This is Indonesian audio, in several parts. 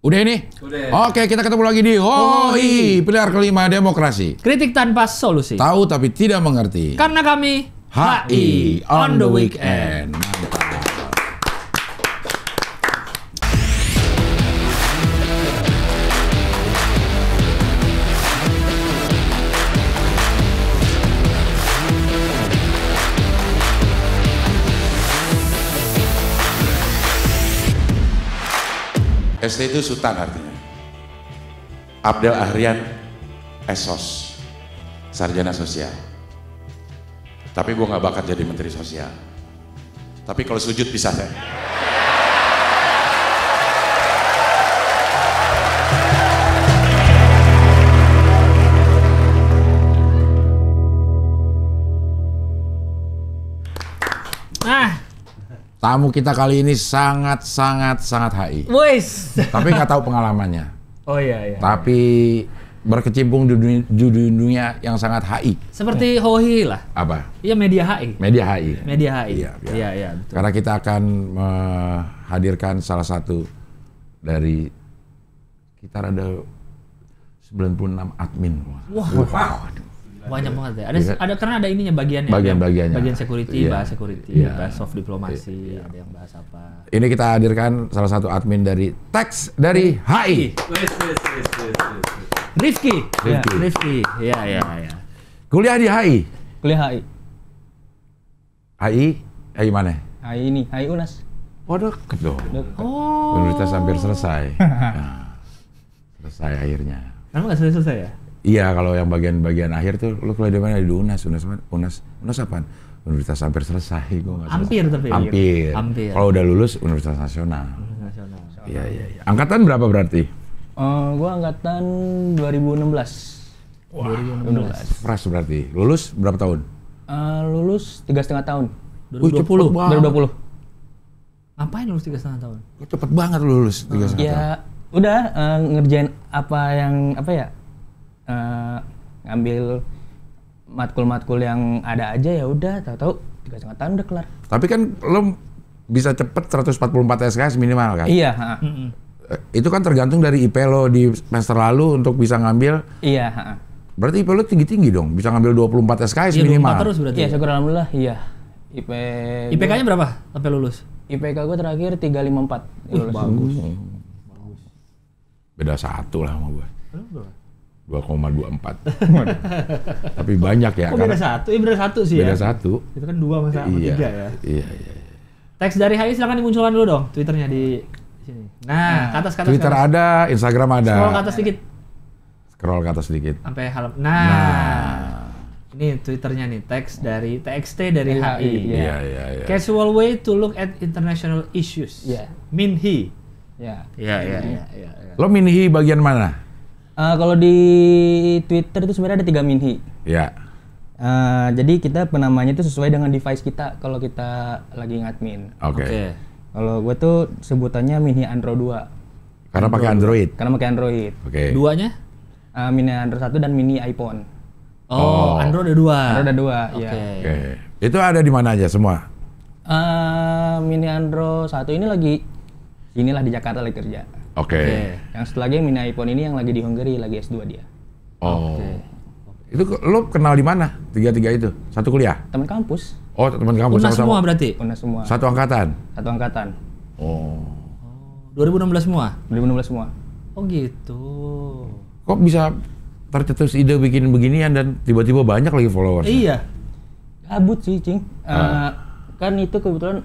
Udah ini? Udah. Oke, kita ketemu lagi di HOI, pilar kelima demokrasi. Kritik tanpa solusi. Tahu tapi tidak mengerti. Karena kami HI on the weekend. Mantap. ST itu Sultan artinya. Abdel Ahrian Esos, sarjana sosial. Tapi gue nggak bakat jadi menteri sosial. Tapi kalau sujud bisa saya. Tamu kita kali ini sangat HI. Wes. Tapi nggak tahu pengalamannya. Oh iya. Tapi berkecimpung di dunia yang sangat HI. Seperti HOI lah. Apa? Iya, media HI. Media HI. Media HI. Iya. Betul. Karena kita akan menghadirkan salah satu dari kita ada 96 admin. Wah. Banyak banget ya. Ada karena ada ininya bagiannya. Bagian-bagiannya. Bagian security, bahas security, bahas soft diplomasi, ada yang bahas apa. Ini kita hadirkan salah satu admin dari Teks dari HI. Rifki. Iya. Kuliah di HI. Kuliah HI. HI mana? HI ini, HI UNAS. Oh, deket dong. Oh. Universitas hampir selesai. Nah, selesai akhirnya. Kenapa nggak selesai ya? Iya, kalau yang bagian akhir tuh, lu kuliah di mana? Di UNAS apaan? Universitas hampir selesai, gua nggak Hampir selesai. tapi. Hampir. Kalau udah lulus Universitas Nasional. Iya. Angkatan berapa berarti? Gua angkatan 2016. Wah, 2016. Fresh berarti. Lulus berapa tahun? Lulus 3,5 tahun. 2020. 2020. Ngapain lulus 3,5 tahun? Cepet banget lulus 3,5 tahun. Ya, udah ngerjain ngambil matkul-matkul yang ada aja, ya udah tahu-tahu 3,5 tahun udah kelar. Tapi kan lo bisa cepet 144 SKS minimal kan? Iya. Itu kan tergantung dari IP lo di semester lalu untuk bisa ngambil. Iya. Berarti IP lo tinggi-tinggi dong, bisa ngambil 24 SKS minimal. 24 terus berarti. Iya, syukur alhamdulillah. Iya. IPK-nya berapa sampai lulus? IPK gue terakhir 354. Bagus. Beda 1 lah sama gue. 2,24. Tapi banyak ya. Kok beda 1? Beda 1 sih ya. Beda 1. Itu kan 2 sama 3 ya. Iya. Teks dari HI silakan dimunculkan dulu dong Twitternya di sini. Nah, ke atas. Twitter ada, Instagram ada. Scroll ke atas sedikit. Scroll ke atas sedikit. Sampai halaman. Nah. Ini Twitternya nih, TXT dari HI. Iya. Casual way to look at international issues. Iya. Minhi. Iya. Lo Minhi bagian mana? Kalau di Twitter itu sebenarnya ada 3 Minhi. Ya. Jadi kita penamanya itu sesuai dengan device kita kalau kita lagi ngadmin. Oke. Kalau gue tuh sebutannya Minhi Andro 2. Karena pakai Android. Karena pakai Android. Oke. Duanya? Mini Andro 1 dan Mini iPhone. Oh, Android ada 2. Android ada 2, Oke. ya. Itu ada di mana aja semua? Mini Andro 1 ini inilah di Jakarta lagi kerja. Oke. Yang satu lagi Mini iPhone ini yang lagi di Hungary, lagi S2 dia. Oh. Itu lo kenal di mana? Tiga itu? Satu kuliah? Teman kampus. Oh, teman kampus UNAS sama-sama. semua berarti? UNAS semua. Satu angkatan? Satu angkatan. Oh. 2016 semua? 2016 semua. Oh gitu. Kok bisa tercetus ide bikin beginian dan tiba-tiba banyak lagi followers? Iya. Gabut sih, Cing. Kan itu kebetulan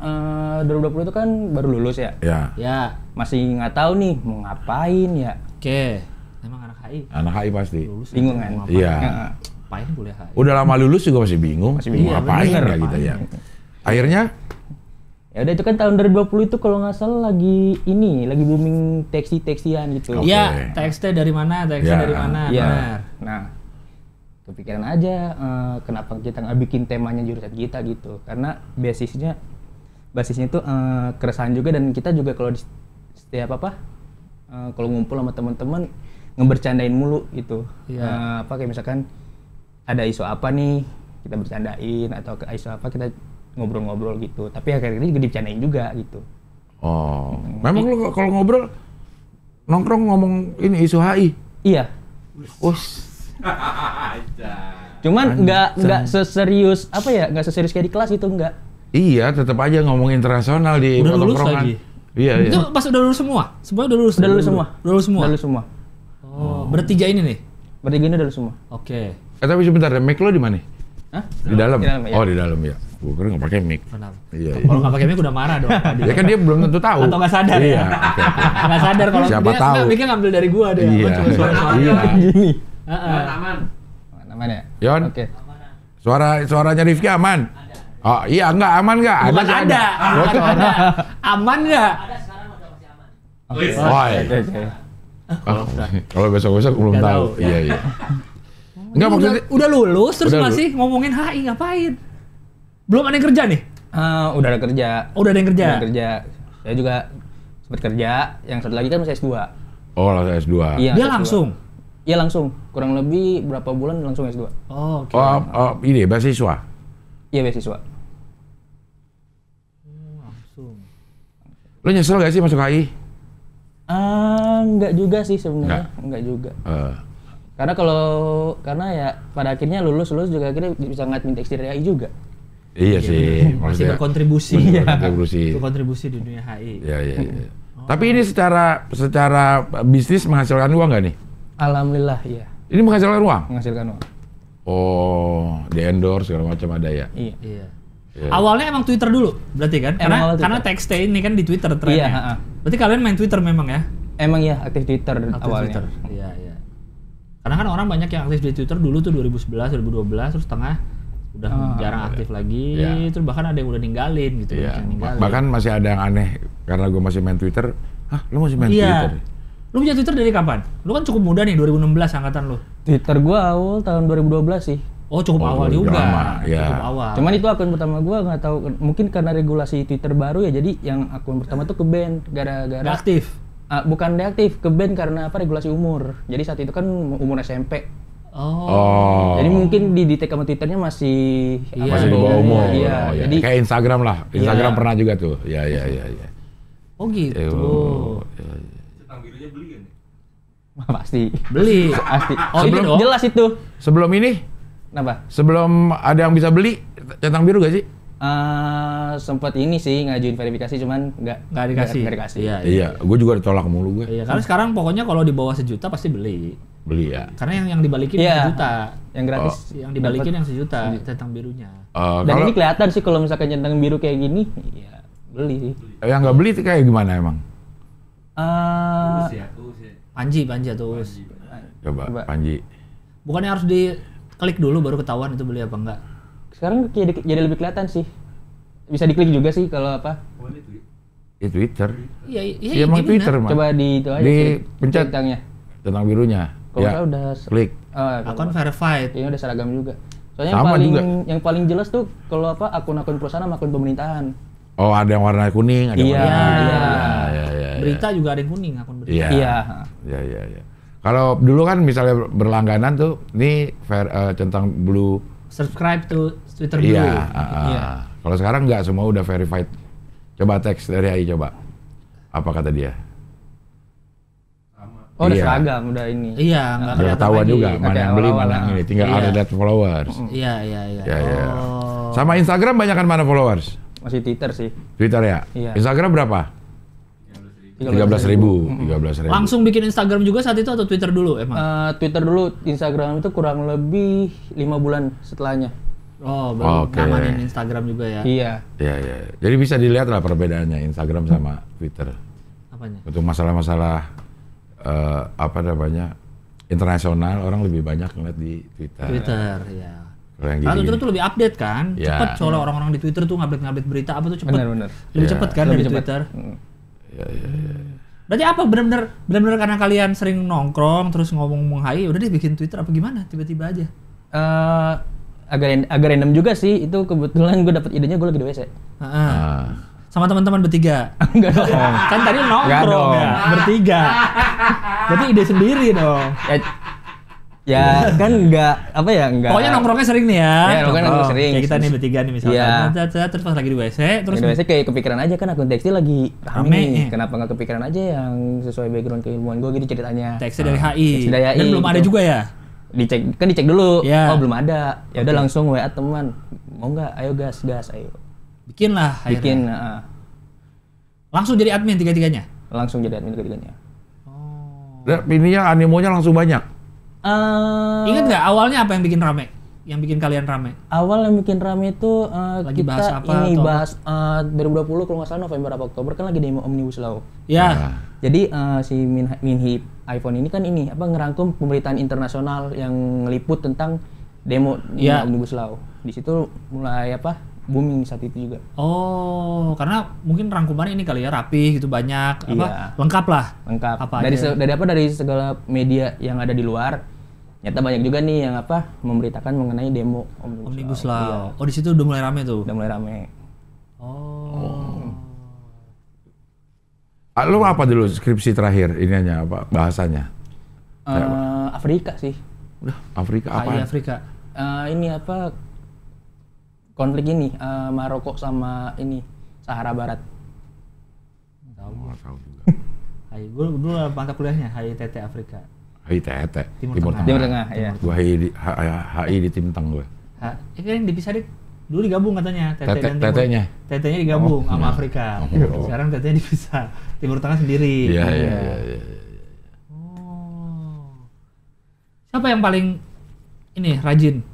2020 itu kan baru lulus ya. Ya. Masih nggak tahu nih mau ngapain ya. Oke. Emang anak HI? Anak HI pasti. Lulus Bingung kan? Iya. Ngapain kuliah HI? Udah lama lulus juga masih bingung. Masih bingung. Mau ngapain Bener, ya gitu ya. Akhirnya? Ya udah, itu kan tahun 2020 itu kalau nggak salah lagi booming teksi-teksian gitu. Iya. TXT dari mana? TXT dari mana? Iya. Benar. Nah, kepikiran aja kenapa kita nggak bikin temanya jurusan kita gitu. Karena basisnya itu keresahan juga, dan kita juga kalau di setiap kalau ngumpul sama teman-teman ngebercandain mulu gitu. Iya. Kayak misalkan ada isu apa nih kita bercandain, atau ke isu apa kita ngobrol-ngobrol gitu. Tapi akhirnya juga dibicarain juga gitu. Oh, memang lo kalau ngobrol nongkrong ngomong ini isu HI. Iya. Cuman nggak seserius apa ya? Nggak seserius kayak di kelas itu enggak. Iya, tetap aja ngomong internasional di Udah lulus tongkrongan. lagi? Iya. Itu pas udah lulus semua? Semuanya udah lulus? Udah lulus semua. Udah lulus semua? Udah lulus semua. Oh, bertiga ini nih? Bertiga ini udah lulus semua. Oke. Tapi sebentar, mic lo di mana? Hah? Di dalam? Di dalam, ya. Oh, di dalam ya. Gue kira nggak pakai mic. Kenapa? Iya. Kalau nggak pakai mic udah marah dong. Ya kan dia belum tentu tahu. Atau nggak sadar iya, ya? oke. Nggak sadar kalau Siapa dia, tahu. nggak, mic-nya ngambil dari gua deh. Iya. Gua cuma suara-suara. Iya. Gini. Heeh. Namanya. Yon, Oke. suaranya Rifki aman? Oh iya, enggak aman enggak? Bukan sih ada. Bukan ada. Aman nggak? Oh, iya. Oke. Kalau besok-besok belum Nggak tahu. tahu, ya. Iya, iya. Enggak maksudnya Udah lulus terus Udah masih ngomongin HI ngapain? Belum ada yang kerja nih? Udah ada kerja. Oh, udah ada yang kerja? Udah kerja. Saya juga sempat kerja. Yang satu lagi kan masih S2. oh, langsung S2. Iya. Dia S2. langsung? Iya langsung. Kurang lebih berapa bulan langsung S2. Oh, oke. Oh, ini beasiswa. Iya beasiswa. Langsung. Lo nyesel gak sih masuk HI? Enggak juga sih sebenarnya. Enggak juga. Karena ya pada akhirnya lulus juga akhirnya bisa ngeliat minta dari AI juga. Iya sih, Masih maksudnya berkontribusi. berkontribusi. Berkontribusi di dunia HI. Iya, iya, iya. Tapi ini secara bisnis menghasilkan uang nggak nih? Alhamdulillah iya. Ini menghasilkan uang? Menghasilkan uang. Oh, di endorse segala macam ada ya? Iya. Iya. Iya. Awalnya emang Twitter dulu, berarti kan? Emang awal Karena Twitter. TXT ini kan di Twitter trennya. Iya, ha-ha. Berarti kalian main Twitter memang ya? Emang ya aktif Twitter Aktif awalnya. Twitter. Iya, iya. Karena kan orang banyak yang aktif di Twitter dulu tuh 2011, 2012, terus setengah udah jarang aktif lagi, Iya. terus bahkan ada yang udah ninggalin gitu. Iya. yang ninggalin. Bahkan masih ada yang aneh karena gue masih main Twitter. Hah, lu masih main Iya. Twitter? Lu punya Twitter dari kapan? Lu kan cukup muda nih, 2016 angkatan lu. Twitter gua awal tahun 2012 sih. Oh, cukup Oh, awal udah juga. lama, ya. Cukup awal. Cuman itu akun pertama gua nggak tahu mungkin karena regulasi Twitter baru ya jadi yang akun pertama tuh ke-ban Nggak gara-gara aktif. bukan deaktif, ke-ban karena apa regulasi umur. Jadi saat itu kan umur SMP. Oh. Oh. Jadi mungkin di tag sama Twitternya masih Iya, masih di bawah umur. Iya, Oh, iya. jadi Kayak Instagram lah. Instagram Iya. pernah juga tuh. Iya, iya, iya, iya. Oh gitu. Oh, iya, iya. pasti. Beli. Pasti. Oh, Itu ini dong. jelas itu. Sebelum ini, Kenapa? sebelum ada yang bisa beli, centang biru gak sih? Sempat ini sih ngajuin verifikasi cuman Nggak dikasih. Nggak dikasih. Iya, Iya, gue juga ditolak mulu gue. Iya, karena sekarang pokoknya kalau di bawah 1 juta pasti beli. Beli ya. Karena yang dibalikin Iya. 1 juta. Yang gratis. Yang dibalikin yang 1 juta centang birunya. Dan Kalau ini kelihatan sih kalau misalkan centang biru kayak gini, ya beli sih. yang nggak beli itu kayak gimana emang? Panji atau Us. Coba, Coba. Panji. Bukannya harus diklik dulu baru ketahuan itu beli apa enggak? Sekarang kayak jadi lebih kelihatan sih. Bisa diklik juga sih kalau apa. Di Twitter. Iya, Iya, emang bener. Twitter mah. Coba di itu aja. Dipencet. centangnya. Centang birunya. Kalau Ya, nggak salah udah klik. Akun verified. Kayaknya udah seragam juga. Soalnya Sama juga. yang paling jelas tuh kalau apa akun-akun perusahaan sama akun pemerintahan. Oh, ada yang warna kuning, ada yang Iya, warna biru. iya. Iya. Berita juga ada yang kuning akun berita. Iya. Iya. Iya, iya, iya. Kalau dulu kan misalnya berlangganan tuh, ini centang blue. Subscribe to Twitter dulu. Iya. Iya. Kalau sekarang nggak semua udah verified. Coba teks dari AI coba. Apa kata dia? Oh, udah Iya. seragam, udah ini. Iya, nggak Udah kelihatan ketahuan lagi. juga mana Oke, yang beli, awal-awal mana yang lah. ini. Tinggal Iya. ada followers. Iya, iya, iya. Iya, iya. Oh. Sama Instagram banyak kan mana followers? Masih Twitter sih. Twitter ya? Iya. Instagram berapa? 13.000. Langsung bikin Instagram juga saat itu atau Twitter dulu emang? Twitter dulu, Instagram itu kurang lebih 5 bulan setelahnya. Oh, baru Oke. namanin Instagram juga ya? Iya. Iya, iya. Jadi bisa dilihat lah perbedaannya Instagram sama Twitter. Apanya? Untuk masalah-masalah apa namanya internasional orang lebih banyak ngeliat di Twitter. Twitter, ya. Kalau yang Karena gini, Twitter tuh lebih update kan? Iya. Cepet soalnya orang-orang di Twitter tuh ngupdate berita apa tuh cepet. Benar-benar. Lebih Iya. cepet kan Lebih dari cepet. Twitter? Iya, iya, iya. Berarti apa? Bener-bener karena kalian sering nongkrong terus ngomong hai, udah deh bikin Twitter apa gimana? Tiba-tiba aja. Agak random juga sih. Itu kebetulan gue dapet idenya gue lagi di WC. Heeh. Ah. Sama teman-teman bertiga. Enggak dong. Kan tadi Nggak nongkrong dong. ya, bertiga. Berarti ide sendiri dong. Ya, Ya kan enggak Pokoknya nongkrongnya sering nih ya. Ya, nongkrong sering. Kayak kita nih bertiga nih misalkan. Iya. Terus pas lagi di WC terus Biasanya kayak kepikiran aja kan akun tekstil lagi Rame. rame nih. Kenapa nggak kepikiran aja yang sesuai background keilmuan gue gitu ceritanya. teksnya dari HI. Teksnya dari HI, Dan belum ada gitu. juga ya? Dicek dulu. Iya. Oh belum ada. Ya udah langsung WA teman. Mau nggak? Ayo gas ayo. Bikin lah akhirnya. Bikin. Langsung jadi admin tiga-tiganya? Langsung jadi admin ketiganya. Dan ininya animonya langsung banyak. Ingat nggak awalnya apa yang bikin rame? Yang bikin kalian rame? Awal yang bikin rame itu Lagi kita bahas apa ini atau bahas 2020 kalau nggak salah November apa Oktober kan lagi demo Omnibus Law. Ya. Jadi si Minhi iPhone ini kan ini ngerangkum pemberitaan internasional yang ngeliput tentang demo Iya. Omnibus Law. Di situ mulai booming saat itu juga. Oh, karena mungkin rangkumannya ini kali ya rapi gitu banyak Iya. lengkap lah. Lengkap. Apa dari aja? dari segala media yang ada di luar. Ternyata banyak juga nih yang memberitakan mengenai demo Omnibus Iya, Law. Oh, di situ udah mulai rame tuh. udah mulai rame. Oh. Lu apa dulu skripsi terakhir ininya apa bahasanya? Afrika sih. Udah Afrika HI apa? Afrika. Ini konflik ini Maroko sama ini Sahara Barat. Nggak tahu juga. HI. Gue dulu mata kuliahnya HITT Afrika. HI Tete, Timur Tengah. Timur Tengah, ya. Gua HI di Timteng gue. Kan dipisah dulu digabung katanya TT dan Timur. Tetenya. TT-nya digabung sama Afrika. Sekarang TT-nya dipisah. Timur Tengah sendiri. Iya. Oh. Siapa yang paling ini rajin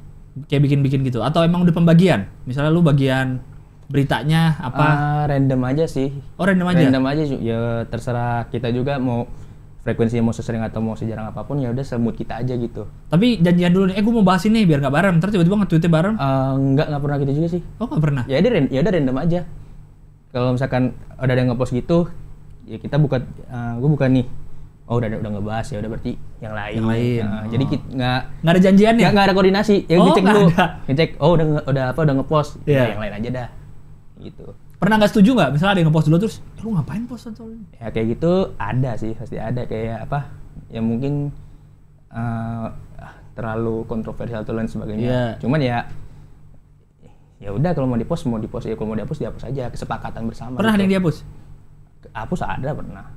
kayak bikin-bikin gitu atau emang udah pembagian? Misalnya lu bagian beritanya apa? Random aja sih. Oh, random aja. Random aja ya terserah kita juga mau frekuensinya mau sesering atau mau sejarang apapun ya udah semut kita aja gitu. Tapi janjian dulu nih, gue mau bahas ini biar nggak bareng. Ntar tiba-tiba nge-tweetnya bareng. Nggak pernah gitu juga sih. Oh, nggak pernah. Ya udah random aja. Kalau misalkan ada yang ngepost gitu, ya kita buka, gue buka nih. Oh udah ngebahas ya udah berarti yang lain. Yang lain. Jadi kita nggak Nggak ada janjian ya? nggak ada koordinasi. Ya Oh, ngecek nggak dulu. ada. Ngecek. Oh udah ngepost. Iya. Ya, yang lain aja dah. Gitu. Pernah nggak setuju nggak? Misalnya ada yang nge-post dulu terus, lu ngapain post atau ini? Ya kayak gitu ada sih pasti ada kayak ya mungkin terlalu kontroversial atau lain sebagainya. Iya. Cuman ya udah kalau mau dipost ya kalau mau dihapus aja kesepakatan bersama. Pernah ada gitu. yang dihapus? Hapus ada pernah.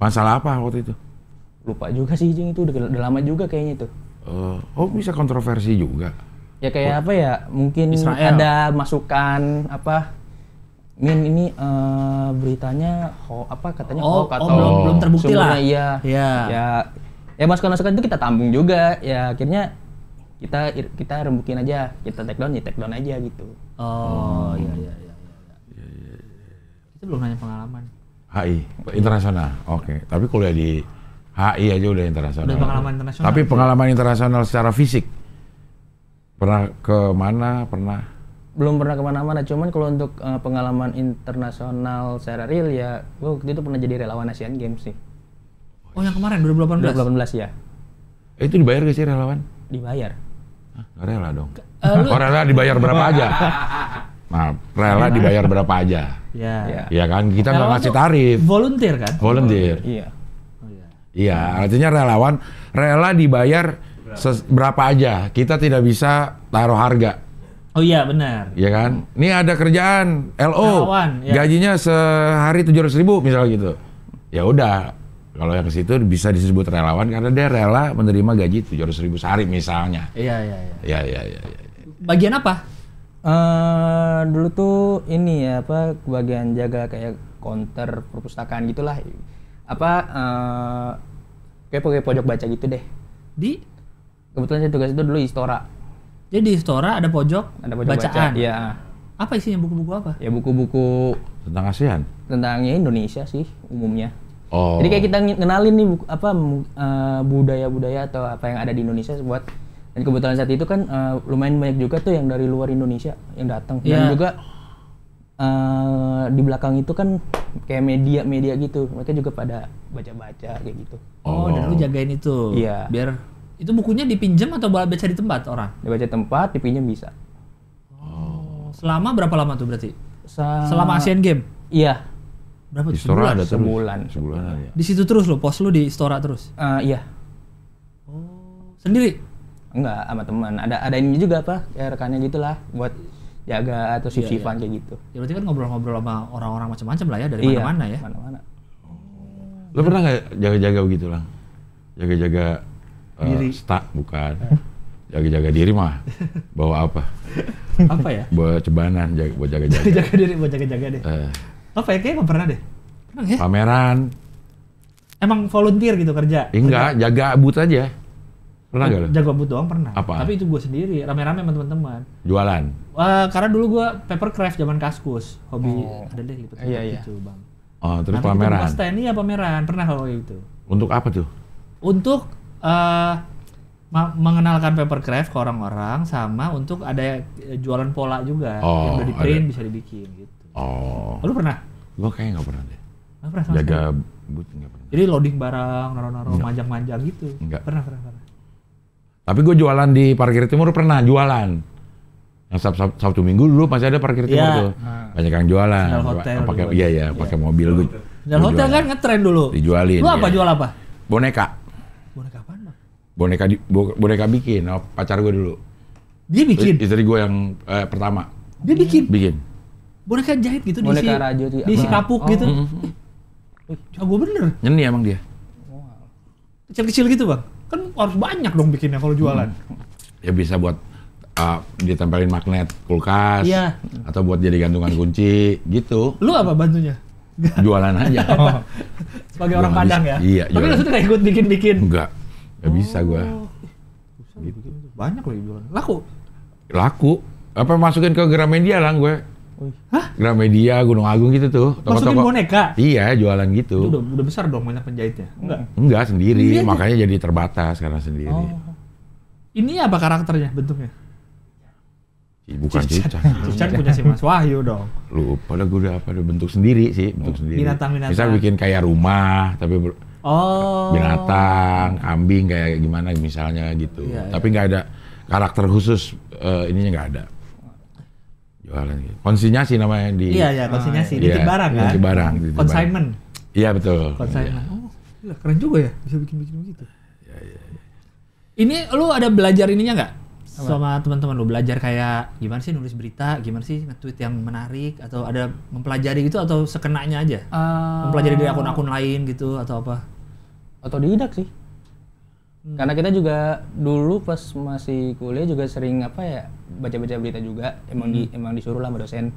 Masalah apa waktu itu? Lupa juga sih Jing, itu udah lama juga kayaknya itu. Oh bisa kontroversi juga. Ya kayak mungkin Israel. ada masukan ini beritanya katanya hoax atau belum terbukti lah. sumbernya iya. Iya. Ya masukan itu kita tampung juga. Ya akhirnya kita rembukin aja, kita take down aja gitu. Oh, iya. Itu belum nanya pengalaman. HI internasional. Oke. Tapi kuliah di HI aja udah internasional. Udah pengalaman internasional. Tapi pengalaman internasional secara fisik pernah ke mana? Belum pernah kemana-mana, cuman kalau untuk pengalaman internasional secara real ya gue waktu itu pernah jadi relawan Asian Games sih. Oh, yang kemarin 2018. 2018 ya. Itu dibayar gak sih relawan? Dibayar. Hah, nggak rela dong. Oh rela dibayar berapa aja? Maaf, rela dibayar berapa aja? Iya. Ya kan kita nggak Relawan ngasih tuh tarif. Volunteer kan? Volunteer. Iya. Oh iya. Iya, artinya relawan rela dibayar berapa aja. Kita tidak bisa taruh harga. Oh iya, benar. Iya kan? Ini ada kerjaan LO. Relawan, ya. Gajinya sehari 700.000 misalnya gitu. Ya udah, kalau yang ke situ bisa disebut relawan karena dia rela menerima gaji 700.000 sehari misalnya. Iya. Iya. Bagian apa? Dulu tuh ini ya bagian jaga kayak counter perpustakaan gitulah. Kayak pojok baca gitu deh. Kebetulan saya tugas itu dulu Istora. Jadi di Istora ada pojok bacaan. Iya. Apa isinya, buku-buku apa? Ya buku-buku Tentang ASEAN. tentang Indonesia sih umumnya. Oh. Jadi kayak kita ngenalin nih budaya-budaya atau apa yang ada di Indonesia buat, dan kebetulan saat itu kan lumayan banyak juga tuh yang dari luar Indonesia yang datang. Dan juga di belakang itu kan kayak media gitu, mereka juga pada baca-baca kayak gitu. Oh, dan lu jagain itu. Iya. Biar itu bukunya dipinjam atau baca di tempat orang? Dibaca tempat, dipinjam bisa. Oh, selama berapa lama tuh berarti? Selama Asian Game? Iya. Berapa tuh? Istora ada Sebulan. Sebulan ya. Di situ terus lo, pos lu di Istora terus? Iya. Oh, Sendiri? Enggak, sama teman. Ada ini juga apa? Kayak rekannya gitulah buat jaga atau Iya, shift-shiftan kayak gitu. Ya berarti kan ngobrol-ngobrol sama orang-orang macam-macam lah ya dari Iya, mana-mana ya. Mana-mana. Lo pernah nggak jaga-jaga begitu lah? Jaga-jaga Diri. bukan. Jaga-jaga diri mah. Bawa apa? Apa ya? Bawa cebanan, buat jaga-jaga. Jaga diri buat jaga-jaga deh. Apa ya? Kayaknya nggak pernah deh. Pernah ya? Pameran. Emang volunteer gitu kerja? Enggak, jaga booth aja. Pernah nggak lo? Jaga booth doang pernah. Apa? Tapi itu gue sendiri, rame-rame sama teman-teman. Jualan. Karena dulu gue papercraft zaman Kaskus, hobi ada deh lipet Iya. gitu bang. Oh, terus Nanti kita pameran. buka stand, iya pameran, pernah kalau kayak gitu. Untuk apa tuh? Untuk mengenalkan papercraft ke orang-orang, sama untuk ada jualan pola juga, Oh, yang udah di print ada. bisa dibikin gitu. Oh, Lu pernah? gua kayaknya nggak pernah deh. Nggak pernah sama Jaga sekali? booth nggak pernah. Jadi loading barang, naruh-naruh, Enggak. manjang-manjang gitu. Enggak. Pernah. Tapi gue jualan di parkir timur pernah jualan. Yang Sabtu Minggu dulu masih ada parkir timur Iya. tuh. Banyak yang jualan. Sandal hotel Pakai dulu. iya pakai mobil gue. Dan hotel kan ngetren dulu. Dijualin. Lu apa iya. jual apa? Boneka. Boneka apaan bang? Boneka bikin. Oh, pacar gue dulu. Dia bikin? Istri gue yang pertama Dia bikin? bikin. Boneka jahit gitu Boneka diisi, rajo tuh, diisi apa? kapuk gitu. Jago bener. Nyeni emang dia. Kecil-kecil gitu bang. Kan harus banyak dong bikinnya kalau jualan. Ya bisa buat ditempelin magnet kulkas. Iya. Atau buat jadi gantungan kunci gitu. Lu apa bantunya? Jualan aja. Sebagai Gua orang nggak Padang bisa. ya? Iya, Tapi jualan. maksudnya kayak ikut bikin-bikin? Enggak. Gak bisa gue. Gitu. Banyak loh yang jualan. Laku? Laku. Apa masukin ke Gramedia lah gue. Hah? Gramedia, Gunung Agung gitu tuh. Masukin boneka? Iya, jualan gitu. Itu udah besar dong banyak penjahitnya? Enggak? Enggak, sendiri. Sendiri aja? Makanya jadi terbatas karena sendiri. Oh. Ini apa karakternya, bentuknya? Bukan cicak. Cican punya si Mas Wahyu dong. Lupa dah gue udah apa, udah bentuk sendiri sih, bentuk sendiri. Binatang-binatang. Bisa bikin kayak rumah, tapi Oh. binatang, kambing kayak gimana misalnya gitu. Iya, Tapi nggak ada karakter khusus, ininya nggak ada. Jualan gitu. Konsinyasi namanya di. Iya, konsinyasi. Iya, Nitip barang kan? nitip barang, nitip barang. Consignment. Iya betul. Consignment. Oh, gila, keren juga ya bisa bikin-bikin begitu. Ini lu ada belajar ininya nggak? Sama teman-teman lu belajar kayak gimana sih nulis berita, gimana sih nge-tweet yang menarik, atau ada mempelajari gitu atau sekenanya aja? Mempelajari dari akun-akun lain gitu atau apa? Otodidak sih. Karena kita juga dulu pas masih kuliah juga sering apa ya baca-baca berita juga, emang disuruh lah sama dosen.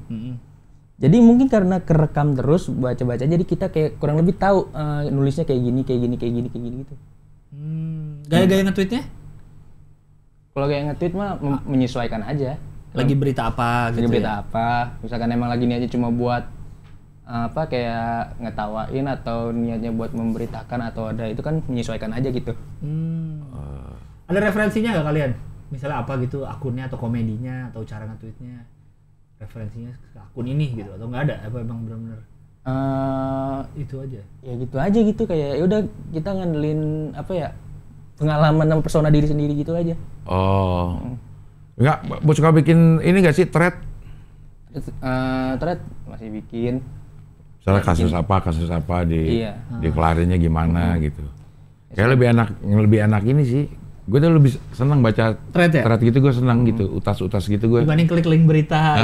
Jadi mungkin karena kerekam terus baca-baca, jadi kita kayak kurang lebih tahu nulisnya kayak gini gitu. Gaya-gaya nge-tweetnya? Kalau kayak nge-tweet mah menyesuaikan aja. Lagi berita apa Lagi gitu berita ya? apa? Misalkan emang lagi niatnya cuma buat apa kayak ngetawain atau niatnya buat memberitakan atau ada itu kan menyesuaikan aja gitu. Ada referensinya nggak kalian? Misalnya apa gitu akunnya atau komedinya atau cara nge-tweetnya? Referensinya ke akun ini gitu atau nggak ada? Apa emang benar-benar itu aja? Ya gitu aja gitu kayak ya udah kita ngandelin apa ya pengalaman sama persona diri sendiri gitu aja. Oh. Enggak, mau suka bikin ini nggak sih thread? Thread masih bikin. Misalnya kasus apa Iya. dikelarinnya gimana gitu. Kayak lebih enak ini sih. Gue tuh lebih senang baca Thread ya? gitu, gue senang gitu, utas-utas gitu gue. Dibanding klik link berita.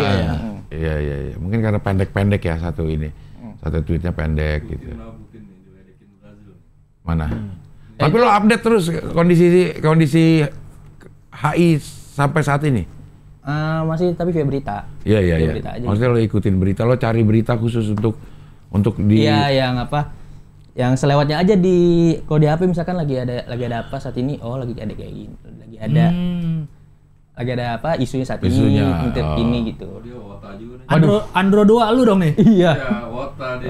Iya. Mungkin karena pendek-pendek ya satu ini. Satu tweetnya pendek gitu. Mana? Tapi lo update terus kondisi HI sampai saat ini? Masih tapi via berita. Iya. Via berita aja. Maksudnya lo ikutin berita, lo cari berita khusus untuk di. Iya, yang apa? Yang selewatnya aja kalau di HP misalkan lagi ada apa saat ini, oh lagi ada kayak gini, lagi ada apa isunya saat Isunya, ini, intip ini gitu. Andro 2 lu dong nih? Iya.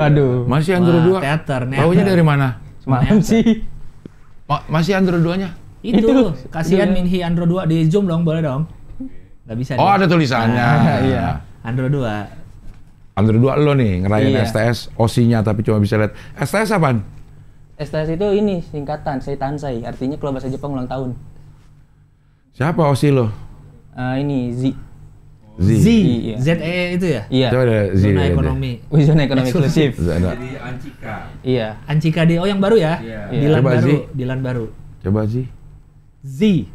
Aduh. Masih Android 2? Teater, Taunya dari mana? Semalam sih. Masih Android 2-nya? Itu, kasihan Minhi Andro 2 di Zoom dong, boleh dong? Nggak bisa Oh, deh. ada tulisannya. Iya. Andro 2. Android 2 lo nih ngerayain Iya. STS OSI-nya tapi cuma bisa lihat. STS apaan? STS itu ini singkatan Seitansai, artinya kalau bahasa Jepang ulang tahun. Siapa OSI lo? Ini Z. Z. Iya. ZE itu ya? Iya. Coba ada Z. Zona ada. ekonomi. Zona ekonomi eksklusif. Ada. Jadi Ancika. Iya. Ancika D. Oh yang baru ya? Iya. Dilan Coba, baru. Zi. Dilan baru. Coba Z. Z.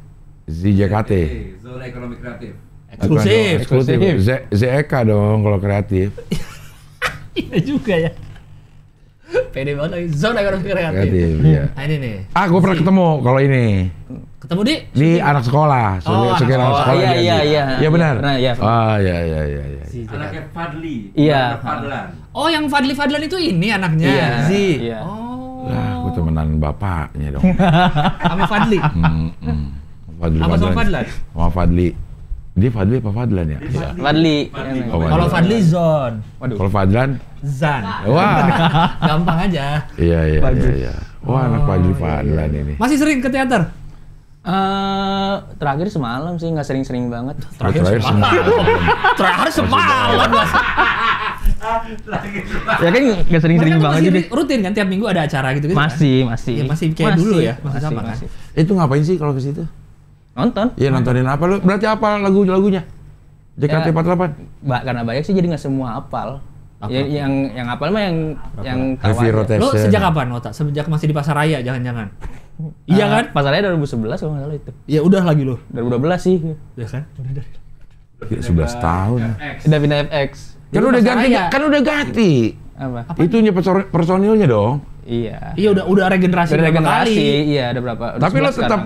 ZJKT. Zona Ekonomi Kreatif. Eksklusif. Eksklusif. ZEK dong kalau kreatif. Iya juga ya. Pede banget lagi. Zona Ekonomi Kreatif. Kreatif, iya. Nah ini nih. Gue pernah ketemu kalau ini. Ketemu Di anak sekolah. Sekira anak sekolah. Iya. Iya benar. Nah, iya. Iya. Anaknya Fadli. Iya. Fadlan. Oh yang Fadlan itu ini anaknya. Iya. Z. Iya. Oh. Lah, gue temenan bapaknya dong. Sama Fadli. Apa sama Fadlan? Sama Fadli. Dia Fadli apa Fadlan ya? Iya. Fadli. Oh, Kalau Fadli Zon. Waduh. Kalau Fadlan, Zan. wah. Gampang aja. Iya. Wah, anak Fadlan ini. Masih sering ke teater? Terakhir semalam sih, nggak sering-sering banget. Terakhir semalam. Terakhir semalam. Ya kan nggak sering-sering Mereka tuh banget masih jadi. rutin kan tiap minggu ada acara gitu kan? Masih. Ya, masih kayak dulu ya, masih sama kan? Itu ngapain sih kalau ke situ? Nonton. Iya, nontonin apa lu? Berarti apa lagunya? JKT48. Karena banyak sih jadi nggak semua hafal. Ya, yang hafal mah yang tahu Heavy aja. rotation. Lo sejak kapan Wota? Sejak masih di Pasar Raya jangan-jangan? Iya kan? Pasarnya 2011 kalau nggak salah itu. Ya udah lagi lo. 2012 sih. Ya kan? Udah dari. 11 tahun. Udah pindah FX. Kan udah ganti, kan udah ganti. Apa? Itunya personilnya dong. Iya. Iya udah regenerasi Udah berapa regenerasi, kali. iya ada berapa. Tapi lo 11 tetap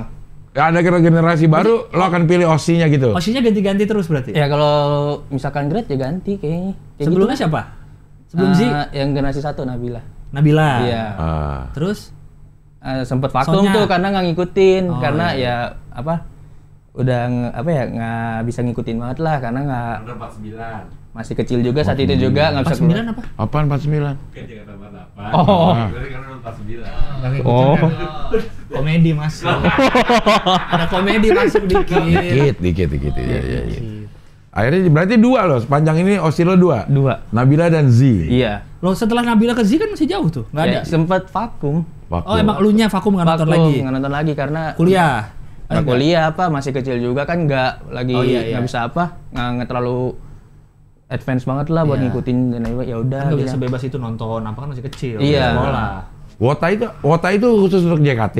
sekarang. ada generasi baru, lo akan pilih OSI-nya gitu. Osinya ganti-ganti terus berarti? Ya kalau misalkan grade ya ganti kayaknya. Kayak Sebelumnya gitu. siapa? Sebelum Z? Yang generasi 1 Nabila. Nabila. Iya. Terus? Sempet vakum Sonya. tuh karena nggak ngikutin, Oh, karena iya. ya apa? Udah nggak bisa ngikutin banget lah karena nggak Under 49. masih kecil juga saat itu juga nggak bisa 49 apa? Apaan 49? Kan Jakarta 48. Oh. Berarti kan under 49. Oh. Komedi masuk. Ada komedi masuk dikit. Dikit. Iya. Akhirnya berarti 2 loh, sepanjang ini OSI lo 2? 2. Nabila dan Z. Iya. Lo setelah Nabila ke Z kan masih jauh tuh, nggak ada. Ya, sempet vakum. Oh emang lu nya vakum nggak nonton lagi? Nggak nonton lagi karena Kuliah? nggak kuliah apa masih kecil juga kan nggak lagi Oh, iya. nggak bisa apa nggak terlalu advance banget lah buat Iya. ngikutin dan ya udah Kan nggak gitu. bisa sebebas itu nonton, apa kan masih kecil. Iya. Sekolah. Wota itu khusus untuk JKT.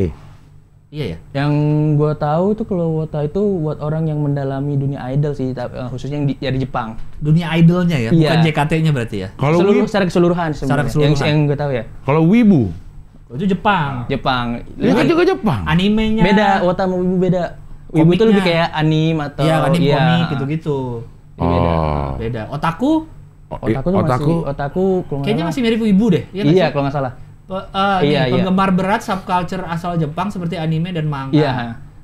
Iya ya. Yang gue tahu tuh kalau Wota itu buat orang yang mendalami dunia idol sih, khususnya yang di Jepang. Dunia idolnya ya, Iya. bukan JKT-nya berarti ya. Kalau Secara keseluruhan sebenarnya. keseluruhan. Yang gue tahu ya. kalau Wibu, Itu Jepang. Jepang. itu kan juga Jepang. Animenya. Beda, Wota sama Wibu beda. Wibu tuh Komiknya. lebih kayak anime atau Iya, anime iya. komik gitu-gitu. Beda. Beda. Otaku Otaku tuh Otaku. Otaku kalau nggak kayaknya salah. masih mirip Wibu deh. Iya, nggak Iya, sih? kalau nggak salah. Nih, Iya. penggemar berat subculture asal Jepang seperti anime dan manga. Iya.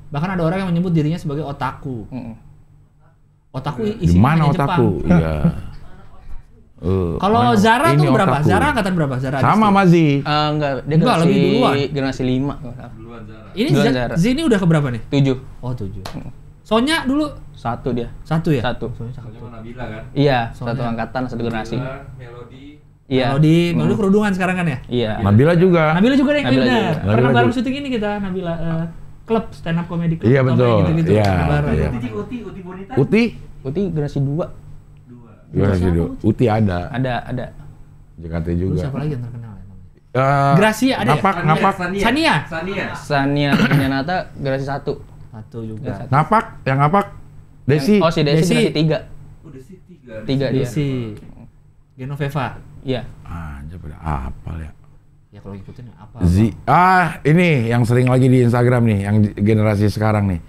Bahkan ada orang yang menyebut dirinya sebagai otaku. Mm-mm. Otaku Di isinya mana hanya Jepang. otaku? Iya. Kalau mana? Zara Ini tuh berapa? otaku. Zara angkatan berapa? Zara Sama Adisti. Mazi. Enggak, dia Enggak, lebih duluan. generasi 5 kalau nggak salah. Duluan Zara. Ini Duluan Zara. Z ini udah keberapa nih? 7. Oh 7. Sonya dulu 1 dia. 1 ya? 1. Sonya cakep Soalnya tuh. sama Nabila kan. Iya, Soalnya- satu angkatan, satu generasi. Nabila, Melody. Iya. Kalau di Melody kerudungan sekarang kan ya? Iya. Nabila juga. Nabila juga deh, Nabila benar. juga. Pernah Nabila bareng juga. syuting ini kita Nabila klub stand up comedy club. Iya, atau betul. kayak gitu-gitu. Iya, Bareng. iya. Uti Bonita. Uti? Uti generasi 2. Gimana sih Du? Uti ada. Ada. JKT Terus juga. siapa lagi yang terkenal ya? namanya? Gracia ada ya? Ngapak. Sania? Sania Nata generasi 1. 1 juga. Ngapak, yang ngapak. Desi. Oh, si Desi Desi. generasi 3. Udah sih 3. 3 dia. Desi. Genoveva. Iya. Anjir pada apal ya. Ya kalau ngikutin ya apa? Ini yang sering lagi di Instagram nih, yang generasi sekarang nih.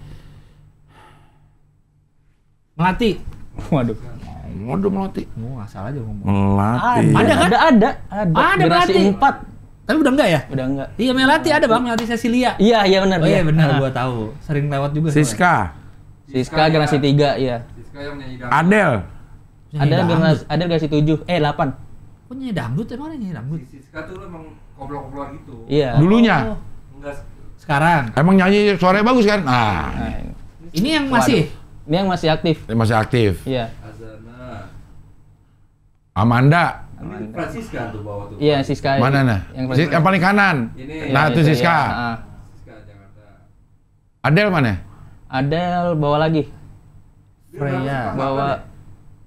Melati. Waduh. Waduh Melati. Mau asal aja ngomong. Melati. Ada kan? Ada. Ada Generasi Melati. 4. Tapi udah enggak ya? Udah enggak. Iya Melati ada Bang, Melati Cecilia. Iya benar. Oh iya benar gua tahu. Sering lewat juga. Siska. Siska generasi 3, iya. Siska yang nyanyi Adel. Ada generasi 7, 8. Kok nyanyi dangdut emang ada nyanyi dangdut? Siska tuh emang koplo-koploan gitu. Iya. Dulunya. Enggak. Sekarang. Emang nyanyi suaranya bagus kan? Nah, Nah, Ini yang masih ini yang masih aktif. ini masih aktif. Iya. Azana. Amanda. Ini Francisca tuh bawa tuh. Iya, Siska. Mana nah? Yang paling kanan. Ini. Nah, itu Siska. Iya. Ah. Siska Jakarta. Adel mana? Adel bawa lagi. Freya. Bawa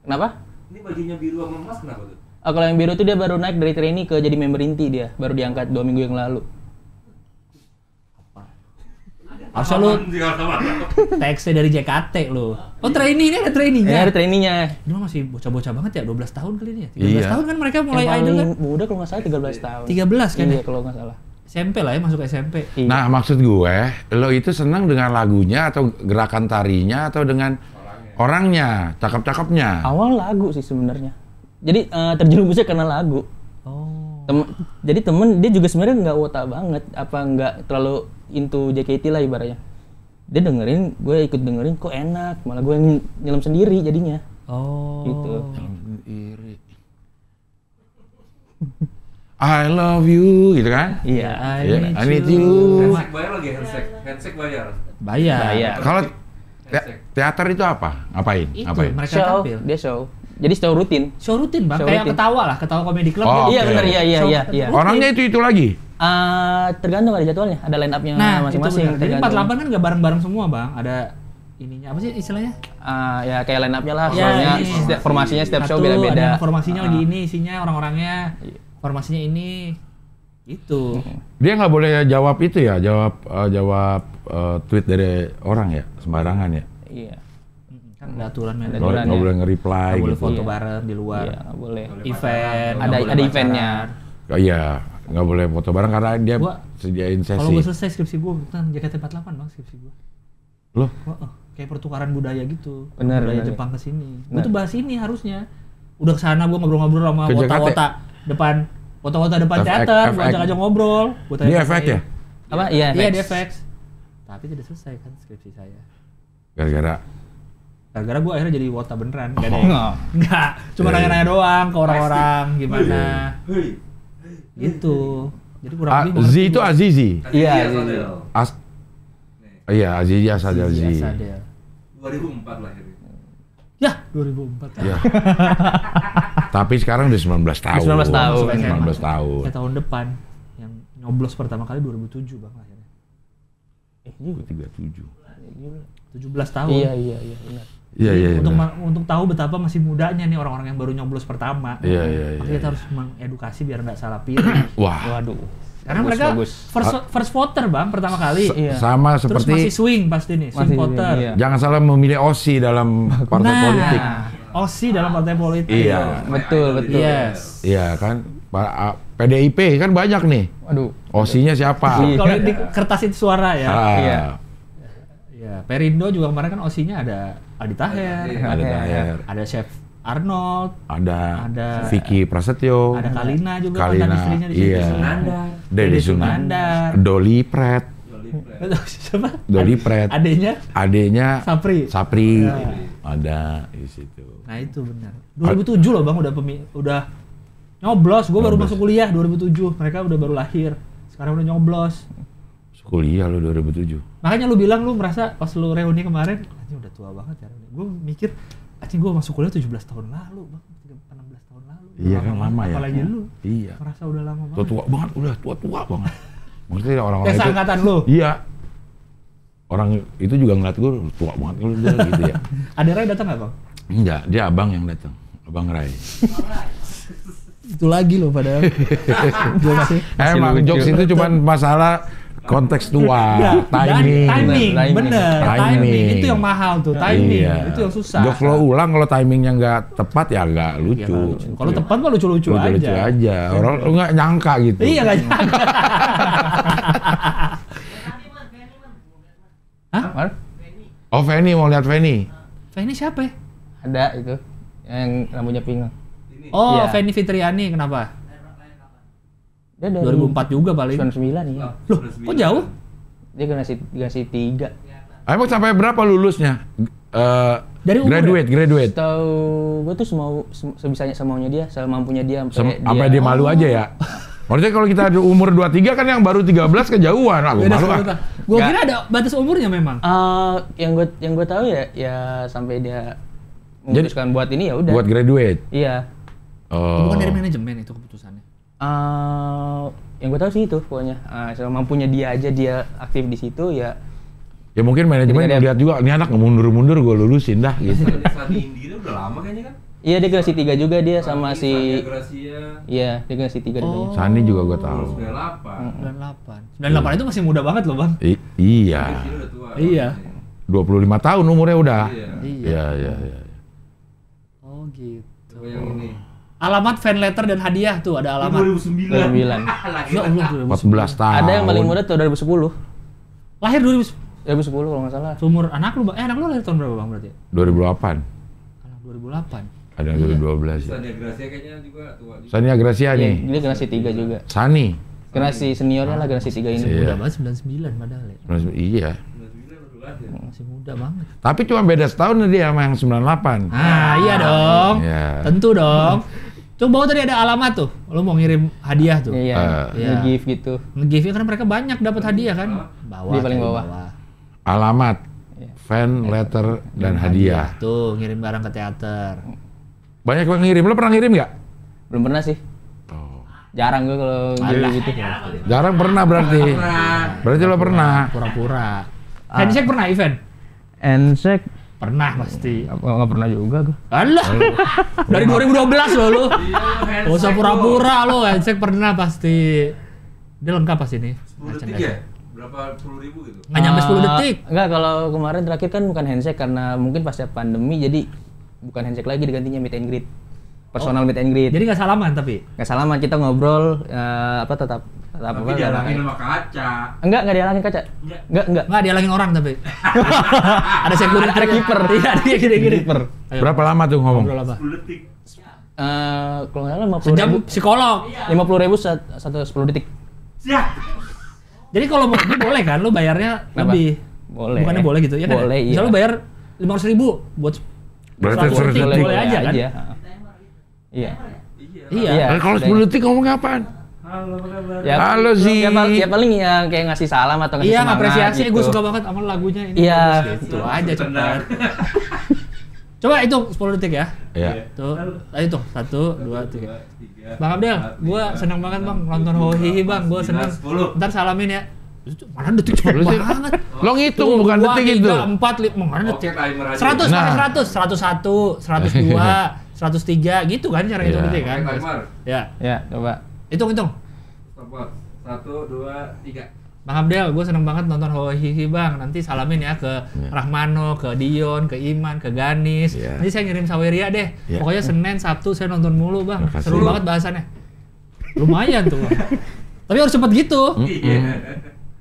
kenapa? Ini bajunya biru sama emas kenapa tuh? Kalau yang biru tuh dia baru naik dari trainee ke jadi member inti dia. Baru diangkat 2 minggu yang lalu. Harusnya lu TXT dari JKT lu. Oh trainee, ini ada trainee-nya. Ya ada trainingnya. Ini mah masih bocah-bocah banget ya, 12 tahun kali ini ya. 13 Iya. tahun kan mereka mulai Yang idol kan. paling muda kalau nggak salah 13 tahun. 13 kan Iya ya? kalau nggak salah. SMP lah ya, masuk SMP. Iya. Nah, maksud gue, lo itu senang dengan lagunya atau gerakan tarinya atau dengan orangnya, cakep-cakepnya? Awal lagu sih sebenarnya. Jadi terjerumusnya karena lagu. Oh. Jadi temen dia juga sebenarnya nggak wota banget, apa nggak terlalu into JKT lah ibaratnya. Dia dengerin, gue ikut dengerin, kok enak, malah gue yang nyelam sendiri jadinya. Oh. Gitu. Iri. I love you, gitu kan? Iya. Iya, I need you. Handshake bayar lagi, handshake bayar. Bayar. Bayar. Kalau teater itu apa? Ngapain? Itu Ngapain? mereka Show, tampil. dia show. Jadi show rutin. Show rutin bang, Show kayak rutin. ketawa lah, ketawa komedi club. Oh, gitu. Iya oke. benar, iya Show iya. rutin. Orangnya itu lagi? Tergantung ada jadwalnya, ada line up-nya Nah, masing-masing. itu benar. Jadi tergantung. 48 kan nggak bareng-bareng semua bang, ada ininya apa sih istilahnya? Ya kayak line up-nya lah, Ya, soalnya ini. setiap formasinya setiap show Satu, beda-beda. Ada yang formasinya lagi ini, isinya orang-orangnya, formasinya ini, itu. Dia nggak boleh jawab itu ya, jawab tweet dari orang ya, sembarangan ya. Iya. Kan ada aturan men. Ada Nggak aturannya. boleh nge-reply Nggak boleh gitu. foto Iya. bareng di luar. Iya, nggak boleh. Event. Ada- nggak boleh ada eventnya. pacaran. Oh, iya, nggak boleh foto bareng karena dia Gua- sediain Kalau sesi. gue selesai skripsi gue, bukan JKT48 bang skripsi gue. Loh, Kayak pertukaran budaya gitu. Bener, budaya bener. Jepang ke sini. Gue Bener. tuh bahas ini harusnya. Udah kesana gue ngobrol-ngobrol sama Ke JKT? wota-wota depan depan FX. teater, gue ajak-ajak ngobrol. Gua ini tanya-tanya. efek ya? Apa? Iya, Iya, FX. di FX. Tapi tidak selesai kan skripsi saya. Gara-gara Gara-gara gue akhirnya jadi wota beneran. Gak ada. Nggak. Enggak, cuma Iya, nanya-nanya doang ke orang-orang gimana. Hei, Gitu. Jadi kurang lebih Z itu Azizi. Iya, Asadel. Iya, Azizi Asadel Z. Asadel. 2004 lahir. Ya, 2004. Iya. Tapi sekarang udah 19 tahun. 19 tahun. 19 tahun. Kayak tahun depan yang nyoblos pertama kali 2007 bang akhirnya. Juga. 37. 17 tahun. Iya, benar. Iya, iya. Untuk benar. untuk tahu betapa masih mudanya nih orang-orang yang baru nyoblos pertama. Iya, iya, Makanya iya. kita harus mengedukasi biar nggak salah pilih. Wah, Waduh. Karena Bagus, mereka bagus. first voter bang pertama kali. Iya. sama Terus masih seperti swing pasti nih, swing Masih swing, voter. iya. jangan salah memilih OSI dalam partai Nah, politik. OSI dalam partai politik. Iya. Betul, betul. Yes. Iya kan, PDIP kan banyak nih. Waduh. OSI-nya siapa? Iya. Kalau di kertas itu suara ya. Iya. Iya. Perindo juga kemarin kan OSI-nya ada Aldi Taher, Iya. Ada Daher, ada Chef Arnold, ada Ada- Vicky Prasetyo, ada Kalina juga kan dan Kalina, istrinya di situ. iya. Sunandar. Dedi Sunandar, Doli Pret, Siapa? Doli Pret, Adenya adenya Sapri. Sapri, Ya. ada di situ. Nah itu benar. 2007 loh bang udah nyoblos. Gue baru Nyoblos. masuk kuliah 2007. Mereka udah baru lahir. Sekarang udah nyoblos. Kuliah lu 2007. Makanya lu bilang lu merasa pas lu reuni kemarin, anjing udah tua banget ya. Gue mikir, anjing gue masuk kuliah 17 tahun lalu bang, 16 tahun lalu. Udah Iya kan lama ya. Apalagi lu, Iya. merasa udah lama banget. Tua banget, udah tua banget. Maksudnya orang-orang Kayak itu. seangkatan lu. Iya. Orang itu juga ngeliat gue tua banget lu gitu ya. Ada Ray datang nggak bang? Enggak, dia abang yang datang. Abang Rai. Itu lagi loh padahal. Jokesnya. Emang lucu. jokes itu cuma masalah kontekstual, Ya, timing. timing, Timing. bener. Timing. Timing. Itu yang mahal tuh, timing. Iya. Itu yang susah. Jokes lo ulang kalau timingnya nggak tepat ya nggak Iya, lucu. nggak lucu. Kalau tepat mah lucu-lucu Lucu-lucu aja. aja. Orang lo nggak nyangka gitu. Iya nggak nyangka. Hah? Oh Feni mau lihat Feni. Feni siapa ya? Ada itu yang rambutnya pink. Oh, Iya. Feni Fitriani, kenapa? Dia dari 2004 juga paling. 99 ya. Loh, kok jauh? Dia generasi 3. Emang sampai berapa lulusnya? Dari umur graduate. Tahu gua tuh sebisanya semaunya dia, semampunya dia Sampai dia malu aja ya. Maksudnya kalau kita ada umur 23 kan yang baru 13 kejauhan. Aku Beda malu ah. 10 tahun. Gua kira ada batas umurnya memang. yang gue tahu ya sampai dia memutuskan buat ini ya udah. Buat graduate. Iya. Oh. Bukan dari manajemen itu keputusannya. Yang gue tahu sih itu pokoknya. Semampunya dia aja dia aktif di situ ya. Ya mungkin manajemen Jadi ada- lihat juga, ini anak mundur-mundur gue lulusin dah gitu. Sandi Indira udah lama kayaknya kan? Iya dia generasi 3 juga dia sama Sandi, si Sandi Gracia, iya dia generasi 3 Oh. Sani juga gue tahu. 98. 98 itu masih muda banget loh bang. Iya. Ini udah Iya. 25 tahun umurnya udah. Iya. Iya. Oh gitu. Coba yang ini. Alamat fan letter dan hadiah tuh ada alamat. 2009. 2009. Ya Allah, 14 tahun. Ada yang paling muda tuh 2010. lahir 2010 kalau nggak salah. umur anak lu, anak lu lahir tahun berapa Bang berarti? 2008. Anak 2008. Ada yang 2012 ya. Sania Gracia kayaknya juga tua juga. Sania Gracia Iya, nih. dia generasi 3 juga. Sani. Generasi seniornya lah generasi 3 ini. Iya. Muda banget 99 padahal ya. Iya. 99 baru lahir. Masih muda banget. Tapi cuma beda setahun dia sama yang 98. Ah, iya dong. Iya. Tentu dong. Coba bawa tadi ada alamat tuh. Lu mau ngirim hadiah tuh. Iya, Iya. nge-gift gitu. Nge-give karena mereka banyak dapat hadiah kan. Bawah. Di paling tuh, bawah. Alamat, Iya. fan, letter, dan hadiah. Tuh, ngirim barang ke teater. Banyak yang ngirim. Lo pernah ngirim nggak? Belum pernah sih. Oh. Jarang gue kalau Alah. gitu. Jarang pernah berarti. Berarti lo pernah. Pura-pura. Handshake pernah event? Handshake Pernah pasti. nggak pernah juga gue. Alah. Dari 2012 loh lu. Iya, Gak usah pura-pura lo, handshake pernah pasti. Dia lengkap pasti nih. 10 detik ya? Berapa puluh ribu gitu? Nggak nyampe 10 detik. Enggak, kalau kemarin terakhir kan bukan handshake karena mungkin pasca pandemi jadi bukan handshake lagi digantinya meet and greet. Personal meet and greet. Jadi nggak salaman tapi. Nggak salaman, kita ngobrol tetap Tapi dialangin sama kaca. Enggak dialangin kaca. Enggak. Nggak dialangin orang tapi. Ada security. Ada kiper. Iya, dia gini-gini. Kiper. Ayo, Berapa lama tuh ngomong? ngobrol apa? 10 detik. Kalau nggak salah 50 Sejam ribu. psikolog. 50 ribu satu 10 detik. Siap. Jadi kalau mau ini boleh kan, lu bayarnya Kenapa? lebih. Boleh. Bukannya boleh gitu ya kan? Boleh, iya. Misal lu bayar 500.000 buat Berarti 100 detik, 100 detik. boleh aja kan? Iya. Iya. Eh, kalau 10 detik ngomong apaan? Halo, apa kabar? Ya, Halo, Zi. Ya paling ya kayak ngasih salam atau ngasih Iya, semangat apresiasi. gitu. Gue suka banget sama lagunya ini. Iya. Bagus gitu aja cepat. Coba hitung 10 detik ya. Iya. Tuh, ayo hitung. 1, 2, 3. 3. Bang Abdel, gua seneng banget Bang nonton Hohihi Bang, gua seneng. 10. Ntar salamin ya. Mana detik cepet banget. Lo ngitung bukan detik itu. 3, 4, 5, mana Oke, detik? timer aja. 100, Nah. pakai 100, 101, 102, 103 gitu kan cara hitung Iya. detik kan. Oke, timer. Ya, Ya, coba. hitung. Stopwatch. 1, 2, 3. Bang Abdel, gue seneng banget nonton Hohihi Bang. Nanti salamin ya ke Rahmano, ke Dion, ke Iman, ke Ganis. Iya. Nanti saya ngirim Saweria deh. Iya. Pokoknya Senin, Sabtu saya nonton mulu Bang. Makasih. Seru banget bahasannya. Lumayan tuh Bang. Tapi harus cepet gitu. Iya.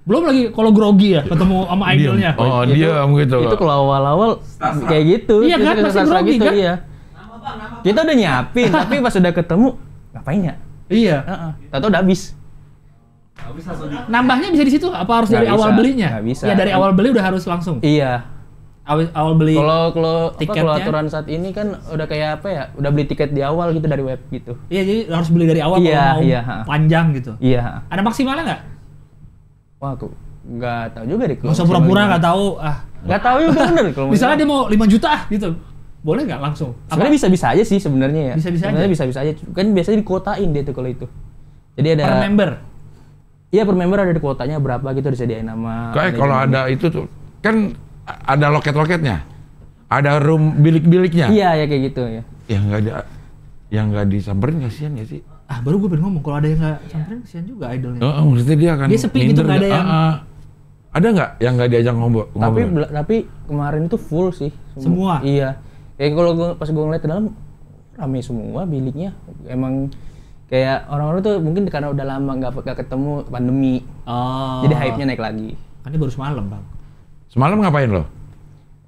Belum lagi kalau grogi ya ketemu sama idolnya. Oh, diam gitu. Itu kalau awal-awal Star-star. kayak gitu. Iya kan, Kita pasti sastra grogi kan? Iya. Kita udah nyiapin, tapi pas udah ketemu ngapain ya? Iya. Heeh. Tahu udah habis. Habis langsung di Nambahnya bisa di situ apa harus Nggak dari awal bisa, belinya? nggak bisa. Ya dari awal beli udah harus langsung. Iya. Awal beli. Kalau tiketnya? aturan saat ini kan udah kayak apa ya? Udah beli tiket di awal gitu dari web gitu. Iya jadi harus beli dari awal Iya, kalau mau iya, ha. panjang gitu. Iya. Ada maksimalnya nggak? Wah, aku nggak tahu juga deh. Nggak usah pura-pura nggak tahu. Ah, Nggak tahu juga bener kalau misalnya dia mau 5 juta ah gitu. Boleh nggak langsung? sebenarnya bisa-bisa aja sih sebenarnya ya. Bisa-bisa Sebenarnya aja? bisa-bisa aja. Kan biasanya dikuotain dia tuh kalau itu. Jadi ada Per member. Iya, per member ada kuotanya berapa gitu disediain nama. Kayak kalau ada itu tuh kan ada loket-loketnya. Ada room bilik-biliknya. Iya, ya kayak gitu ya. Yang nggak disamperin kasihan ya sih. Ah baru gue pengen ngomong kalau ada yang nggak samperin kesian juga idolnya. Maksudnya dia kan Dia sepi gitu, nggak ada yang- Ada nggak yang nggak diajak ngobrol? Tapi kemarin itu full sih. Semua? Iya. Kayak kalau pas gue ngeliat ke dalam rame semua biliknya. Emang kayak orang-orang tuh mungkin karena udah lama nggak ketemu pandemi. Oh. Jadi hype-nya naik lagi. Kan ini baru semalam bang. Semalam ngapain lo?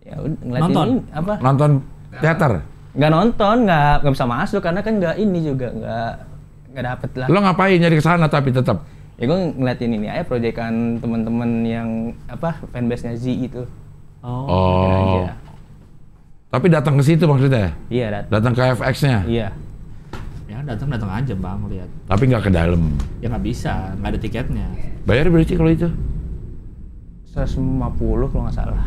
Ya udah ngeliatin Nonton? ini, apa? Nonton teater? Nggak nonton, nggak bisa masuk karena kan nggak ini juga nggak dapet lah. Lo ngapain nyari kesana tapi tetap? Ya gue ngeliatin ini aja proyekan teman-teman yang apa fanbase-nya Z itu. Oh. Ngeliatin Oh. aja. Tapi datang ke situ maksudnya? Iya, Datang ke FX-nya? iya. Ya datang aja bang lihat. Tapi nggak ke dalam. Ya nggak bisa, nggak ada tiketnya. Bayar berarti kalau itu? 150 kalau nggak salah.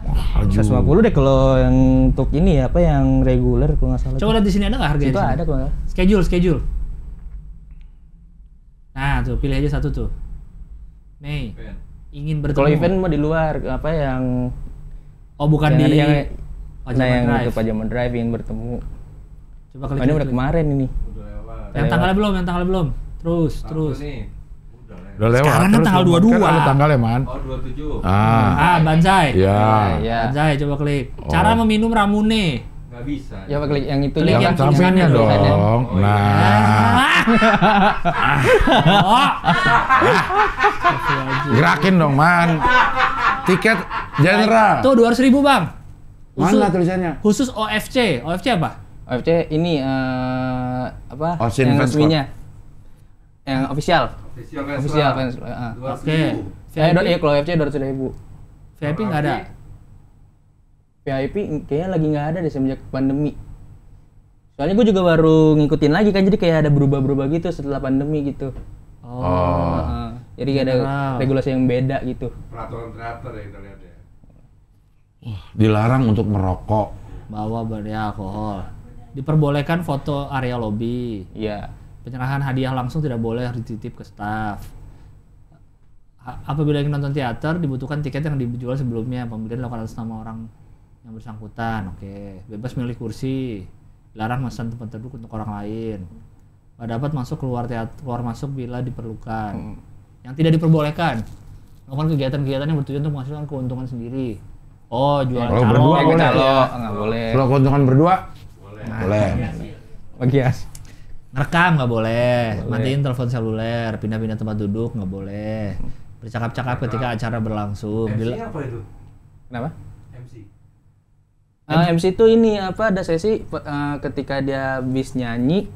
Mahal 150 deh kalau yang untuk ini ya, apa yang reguler kalau nggak salah. Coba lihat di sini ada nggak harganya? Itu di sini? ada kalau nggak salah. Schedule. Nah tuh pilih aja satu tuh. Nih event. ingin bertemu. Kalau event mah di luar, apa yang Oh bukan yang di. ada yang Pajaman nah yang Drive. itu Pajaman Drive ingin bertemu. Coba Oh, klik. ini udah kemarin ini. Udah lewat. Yang tanggalnya belum. Terus. Sabtu nih. Udah lewat. Sekarang kan Terus tanggal kan 22. ada tanggalnya, Man. Oh 27. Banzai. Ya. Ya. Banzai, coba klik. Cara meminum ramune. Nggak bisa. Ya apa klik yang itu Klik Yang yang sampingnya tulisannya dong. Oh, iya. Nah, Oh. gerakin dong, Man. Tiket general. Tuh 200.000 Bang. Mana tulisannya? Khusus OFC. OFC apa? OFC ini apa? Ocean yang Fans resminya. Yang official. Official fans. Oke. Iya kalau OFC 200.000. VIP nggak ada. VIP kayaknya lagi nggak ada deh semenjak pandemi. Soalnya gue juga baru ngikutin lagi kan, jadi kayak ada berubah-berubah gitu setelah pandemi gitu. Oh. Jadi kayak ada General. regulasi yang beda gitu. Peraturan teratur ya kita lihat ya. Dilarang untuk merokok. Bawa alkohol. Diperbolehkan foto area lobi. Iya. Penyerahan hadiah langsung tidak boleh, harus dititip ke staf. Apabila ingin nonton teater, dibutuhkan tiket yang dijual sebelumnya. Pembelian dilakukan atas nama orang yang bersangkutan. Oke. Bebas milih kursi. Dilarang memesan tempat duduk untuk orang lain. Nggak dapat masuk keluar masuk bila diperlukan. Yang tidak diperbolehkan, melakukan kegiatan-kegiatan yang bertujuan untuk menghasilkan keuntungan sendiri. Oh, jualan Kalau calo. berdua boleh. Nggak boleh. Kalau keuntungan berdua? Boleh. Bagias. Ngerekam nggak boleh. Matiin telepon seluler, pindah-pindah tempat duduk nggak boleh. Bercakap-cakap ketika acara berlangsung. MC apa itu? Kenapa? MC. MC itu ini apa, ada sesi ketika dia habis nyanyi,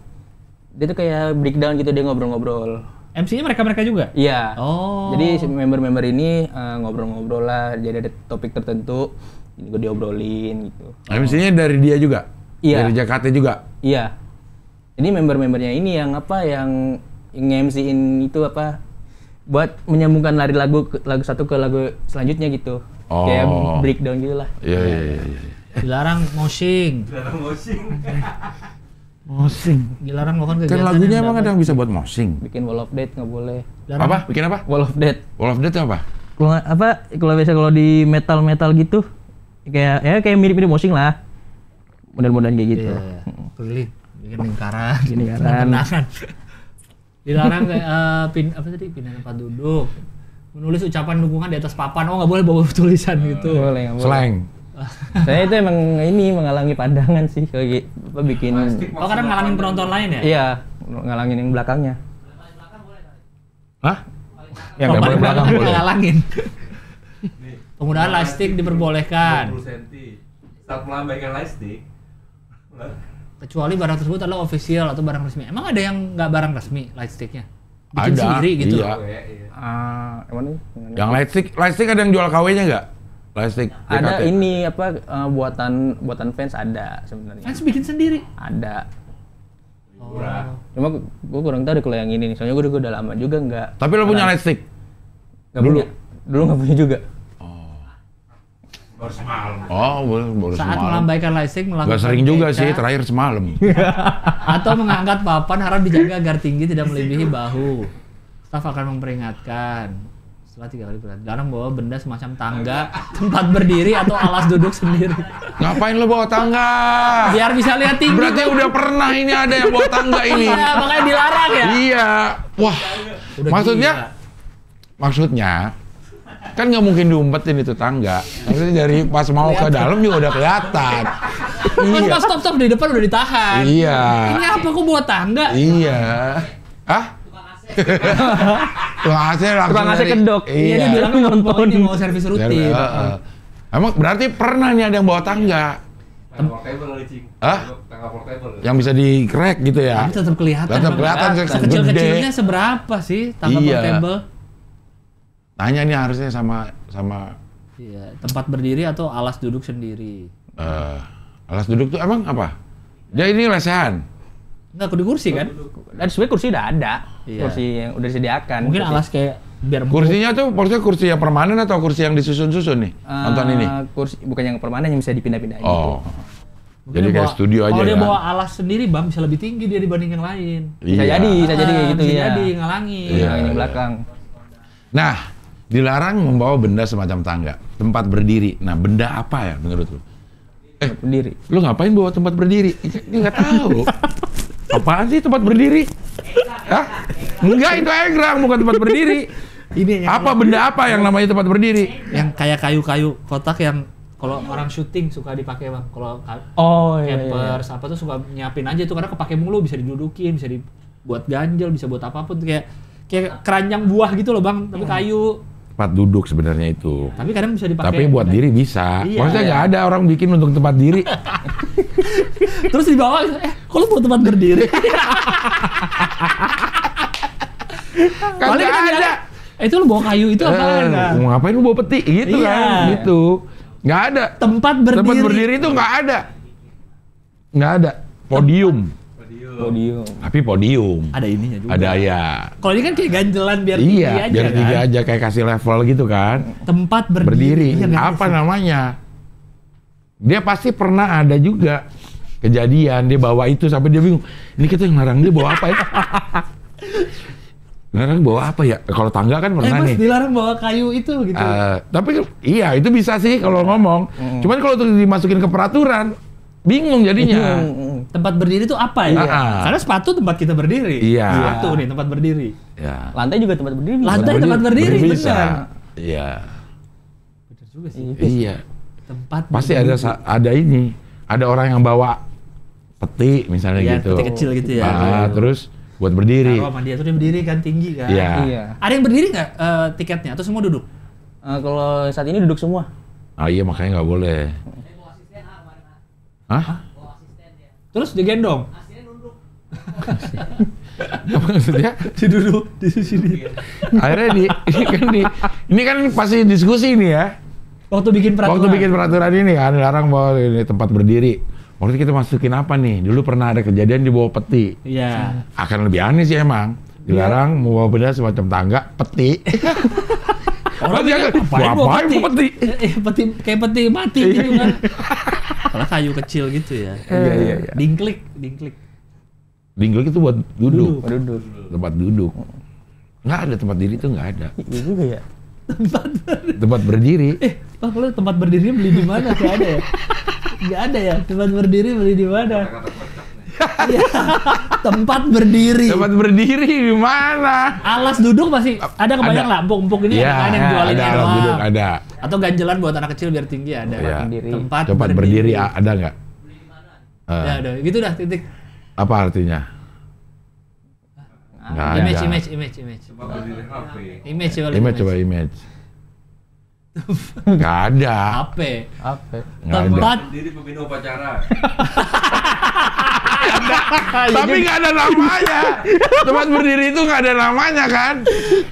dia tuh kayak breakdown gitu, dia ngobrol-ngobrol. MC-nya mereka juga? Iya. Oh. Jadi si member-member ini ngobrol-ngobrol lah, jadi ada topik tertentu, ini gue diobrolin gitu. MC-nya dari dia juga? Iya. Dari Jakarta juga? Iya. Ini member-membernya ini yang apa, yang nge-MC-in itu apa, buat menyambungkan lagu satu ke lagu selanjutnya gitu. Oh. Kayak breakdown gitu lah. Iya. Dilarang moshing. Dalam moshing. Mosing. Dilarang melakukan kegiatan. Kan lagunya yang emang ada dapat- yang bisa buat mosing. Bikin wall of death nggak boleh. Dilarang- Apa? Bikin apa? Wall of death. Wall of Death itu apa? Kalau biasa kalau di metal gitu kayak mirip-mirip moshing lah. Model-modelan kayak gitu. Iya. Keliling, bikin lingkaran. Lingkaran. Tendangan. Dilarang pindah tempat duduk. Menulis ucapan dukungan di atas papan. Oh, nggak boleh bawa tulisan gitu. Boleh, nggak boleh. Slang. Saya itu emang ini menghalangi pandangan sih kayak apa bikin. Oh, karena ngalangin penonton lain ya? Iya, ngalangin yang belakangnya. Hah? Yang Oh, nggak boleh paling belakang belakang boleh. ngalangin. Nih. Penggunaan lightstick diperbolehkan. 20 cm. Saat melambaikan lightstick. Kecuali barang tersebut adalah official atau barang resmi. Emang ada yang nggak barang resmi lightsticknya? Bikin Ada, sendiri gitu? iya. Iya. Emang nih? Yang lightstick ada yang jual KW-nya nggak? Lightstick. Ada JKT. ini apa buatan fans ada sebenarnya. Fans bikin sendiri? Ada. Murah. Cuma gue kurang tahu deh kalau yang ini nih. Soalnya gue udah lama juga nggak. Tapi lo punya lightstick? Nggak dulu? punya. Dulu nggak punya juga. Baru semalam. Oh, boleh Saat semalam. melambaikan lightstick melakukan Gak sering juga PK, sih, terakhir semalam. atau mengangkat papan harap dijaga agar tinggi tidak melebihi bahu. Staf akan memperingatkan setelah 3 kali peringatan. Dilarang bawa benda semacam tangga, tempat berdiri atau alas duduk sendiri. Ngapain lo bawa tangga? Biar bisa lihat tinggi. Berarti udah pernah ini ada yang bawa tangga ini. Iya, makanya dilarang ya. Iya. Wah, Udah maksudnya kan nggak mungkin diumpetin itu tangga. Maksudnya dari pas mau ke dalam juga udah kelihatan. Iya. Pas stop di depan udah ditahan. Iya. Ini apa kok bawa tangga? Iya. Hah? Tukang AC langsung Tukang AC dari- kedok. Iya, dia bilang nonton ini mau servis rutin. Emang berarti pernah nih ada yang bawa tangga Tangga portable kali, Cing. Hah? Tangga portable. yang bisa di-crack gitu ya? Tapi tetap kelihatan. Tetap Bang. kelihatan, Sekecil-kecilnya gede. seberapa sih tangga Iya. portable? Tanya nih harusnya sama Iya, tempat berdiri atau alas duduk sendiri. alas duduk tuh emang apa? Dia ini lesehan. Enggak di kursi kan? Dan sebenarnya kursi udah ada. Iya. Kursi yang udah disediakan. Mungkin Kursi. alas kayak biar empuk. Kursinya tuh maksudnya kursi yang permanen atau kursi yang disusun-susun nih? Nonton ini. Kursi bukan yang permanen yang bisa dipindah-pindahin Oh. Mungkin Jadi dia kayak bawa- studio aja Kalau dia ya. bawa alas sendiri, Bang, bisa lebih tinggi dia dibanding yang lain. Bisa Iya. jadi kayak gitu bisa ya. jadi ngalangin. Iya. Yang ini belakang. Nah, dilarang membawa benda semacam tangga, tempat berdiri. Nah, benda apa ya menurut lu? Berdiri. Lu ngapain bawa tempat berdiri? Ini nggak tahu. Apaan sih tempat berdiri? Hah? Enggak, itu egrang, bukan tempat berdiri. Ini yang Apa benda apa yang namanya tempat berdiri? yang kayak kayu-kayu kotak yang kalau orang syuting suka dipakai bang. Kalau Oh iya. campers apa tuh suka nyiapin aja tuh karena kepake mulu, bisa didudukin, bisa dibuat ganjel, bisa buat apapun kayak keranjang buah gitu loh bang, tapi kayu. Tempat duduk sebenarnya itu. Tapi kadang bisa dipakai. Tapi buat diri bisa. Iya, Maksudnya iya. nggak ada orang bikin untuk tempat diri. Terus di bawah, kok lu buat tempat berdiri? Kan Paling nggak kan ada. Itu lu bawa kayu itu apaan? Nah? Mau ngapain lu bawa peti gitu Iya. kan? Gitu. Nggak ada. Tempat berdiri. Tempat berdiri itu nggak ada. Nggak ada. Podium. Podium. Tapi podium. Ada ininya juga. Ada ya. Kalau ini kan kayak ganjelan biar tinggi Iya, aja biar kan? tiga aja kayak kasih level gitu kan. Tempat berdiri. Berdiri. Iya, nggak ada Apa sih. namanya? Dia pasti pernah ada juga kejadian dia bawa itu sampai dia bingung. Ini kita yang larang dia bawa apa ya? Larang bawa apa ya? Kalau tangga kan pernah Mas nih. dilarang bawa kayu itu gitu. Tapi iya itu bisa sih kalau ngomong. Cuman kalau itu dimasukin ke peraturan, bingung jadinya. Tempat berdiri itu apa ya? Iya. Karena sepatu tempat kita berdiri. Iya. Sepatu nih tempat berdiri. Ya. Lantai juga tempat berdiri. Lantai tempat berdiri, bisa. benar. Iya. Bener juga sih. Iya. Tempat Pasti berdiri. ada ini. Ada orang yang bawa peti misalnya Iya, gitu. peti kecil gitu ya. Terus buat berdiri. Taruh sama dia tuh dia berdiri kan tinggi kan. Iya. Iya. Ada yang berdiri nggak tiketnya atau semua duduk? Kalau saat ini duduk semua. Ah iya makanya nggak boleh. Hah? Terus digendong. Apa maksudnya? Diduduk di sini. Akhirnya ini kan pasti diskusi nih ya. Waktu bikin peraturan. Waktu bikin peraturan ini kan larang bawa ini tempat berdiri. Waktu itu kita masukin apa nih? Dulu pernah ada kejadian di bawah peti. Iya. Akan lebih aneh sih emang. Dilarang membawa benda semacam tangga, peti. Orang Dia bilang, kan, ngapain bawa peti? Peti kayak peti mati gitu kan. Kalau kayu kecil gitu ya. Iya. Dingklik. Dingklik itu buat duduk. Duduk. Tempat duduk. Nggak ada tempat diri itu nggak ada. Iya juga ya. Tempat berdiri. Pak, kalau tempat berdiri beli di mana? Nggak ada ya? Nggak ada ya? Tempat berdiri beli di mana? Iya. Tempat berdiri. Tempat berdiri di mana? Alas duduk masih ada kebayang lah, empuk-empuk ini Iya, kan yang jualin ada yang alat doang. duduk ada. Atau ganjelan buat anak kecil biar tinggi ada. Iya. Berdiri. Tempat berdiri ada nggak? Ya udah, gitu dah titik. Apa artinya? Nggak ada. Image. Tempat berdiri HP. Image Coba image. Nggak ada. HP. Apa? Nggak ada. Tempat Berdiri pembina upacara. Tapi nggak ada namanya. Tempat berdiri itu nggak ada namanya kan?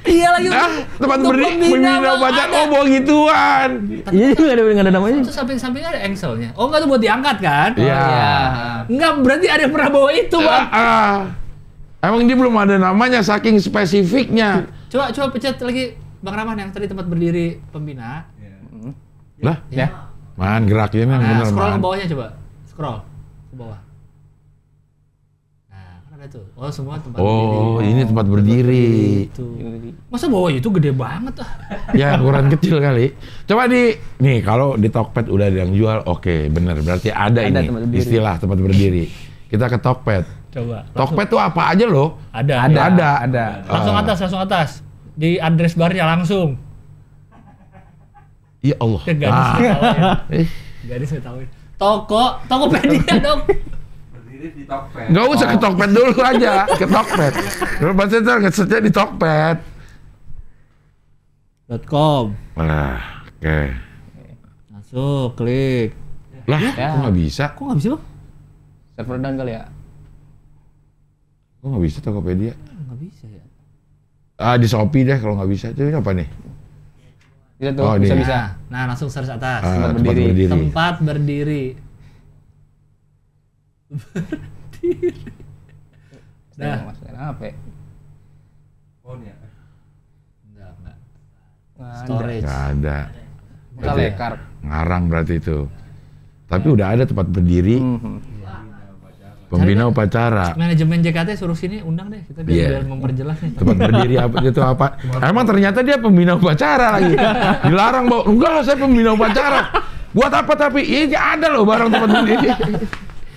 iya lagi. Hah? Tempat untuk berdiri pembina pembina Bang, upacara. ada. Oh bawa gituan. Iya juga nggak ada namanya. Itu samping-sampingnya ada engselnya. Oh enggak tuh buat diangkat kan? Iya. Enggak, berarti ada yang pernah bawa itu, Bang. Emang dia belum ada namanya saking spesifiknya. Coba pencet lagi Bang Rahman yang tadi tempat berdiri pembina. Lah, Ya. man geraknya yang Nah, bener scroll man. ke bawahnya coba. Scroll ke bawah. Nah, kan ada tuh. Oh, semua tempat berdiri. Oh, ini tempat berdiri. Itu. Masa bawah itu gede banget ah. Ya ukuran kecil kali. Coba nih kalau di Tokped udah ada yang jual, oke bener. Berarti ada ini tempat berdiri. istilah tempat berdiri. Kita ke Tokped. Coba. Tokped tuh apa aja loh? Ada. Ada. Langsung atas. Di address barnya langsung. Ya Allah. Ya, gadis Eh, Gadis saya tahu. Tokopedia dong. Berdiri di Tokped. nggak usah ke Tokped dulu aja, ke Tokped. Terus pasti ntar nge-search-nya di Tokped. .com. Wah, oke. Masuk, klik. Lah, kok nggak bisa? Kok nggak bisa, Bang? Server down kali ya. Kok nggak bisa Tokopedia? Nggak bisa ya. Di Shopee deh kalau nggak bisa. Itu apa nih? Bisa tuh, Oh, bisa ini. bisa. Nah, langsung search atas. Tempat berdiri. berdiri. Tempat berdiri. Nah, Dah. masukin apa ya? Phone ya. Enggak. Nggak ada. Storage. Nggak ada. Kita lekar. Ngarang berarti itu. Tapi udah ada tempat berdiri. Pembina upacara. Manajemen JKT suruh sini undang deh kita Iya. biar memperjelas nih. Tempat berdiri apa itu apa? Emang ternyata dia pembina upacara lagi. Dilarang bawa. Enggak, saya pembina upacara. Buat apa tapi? Ini ada loh barang tempat berdiri.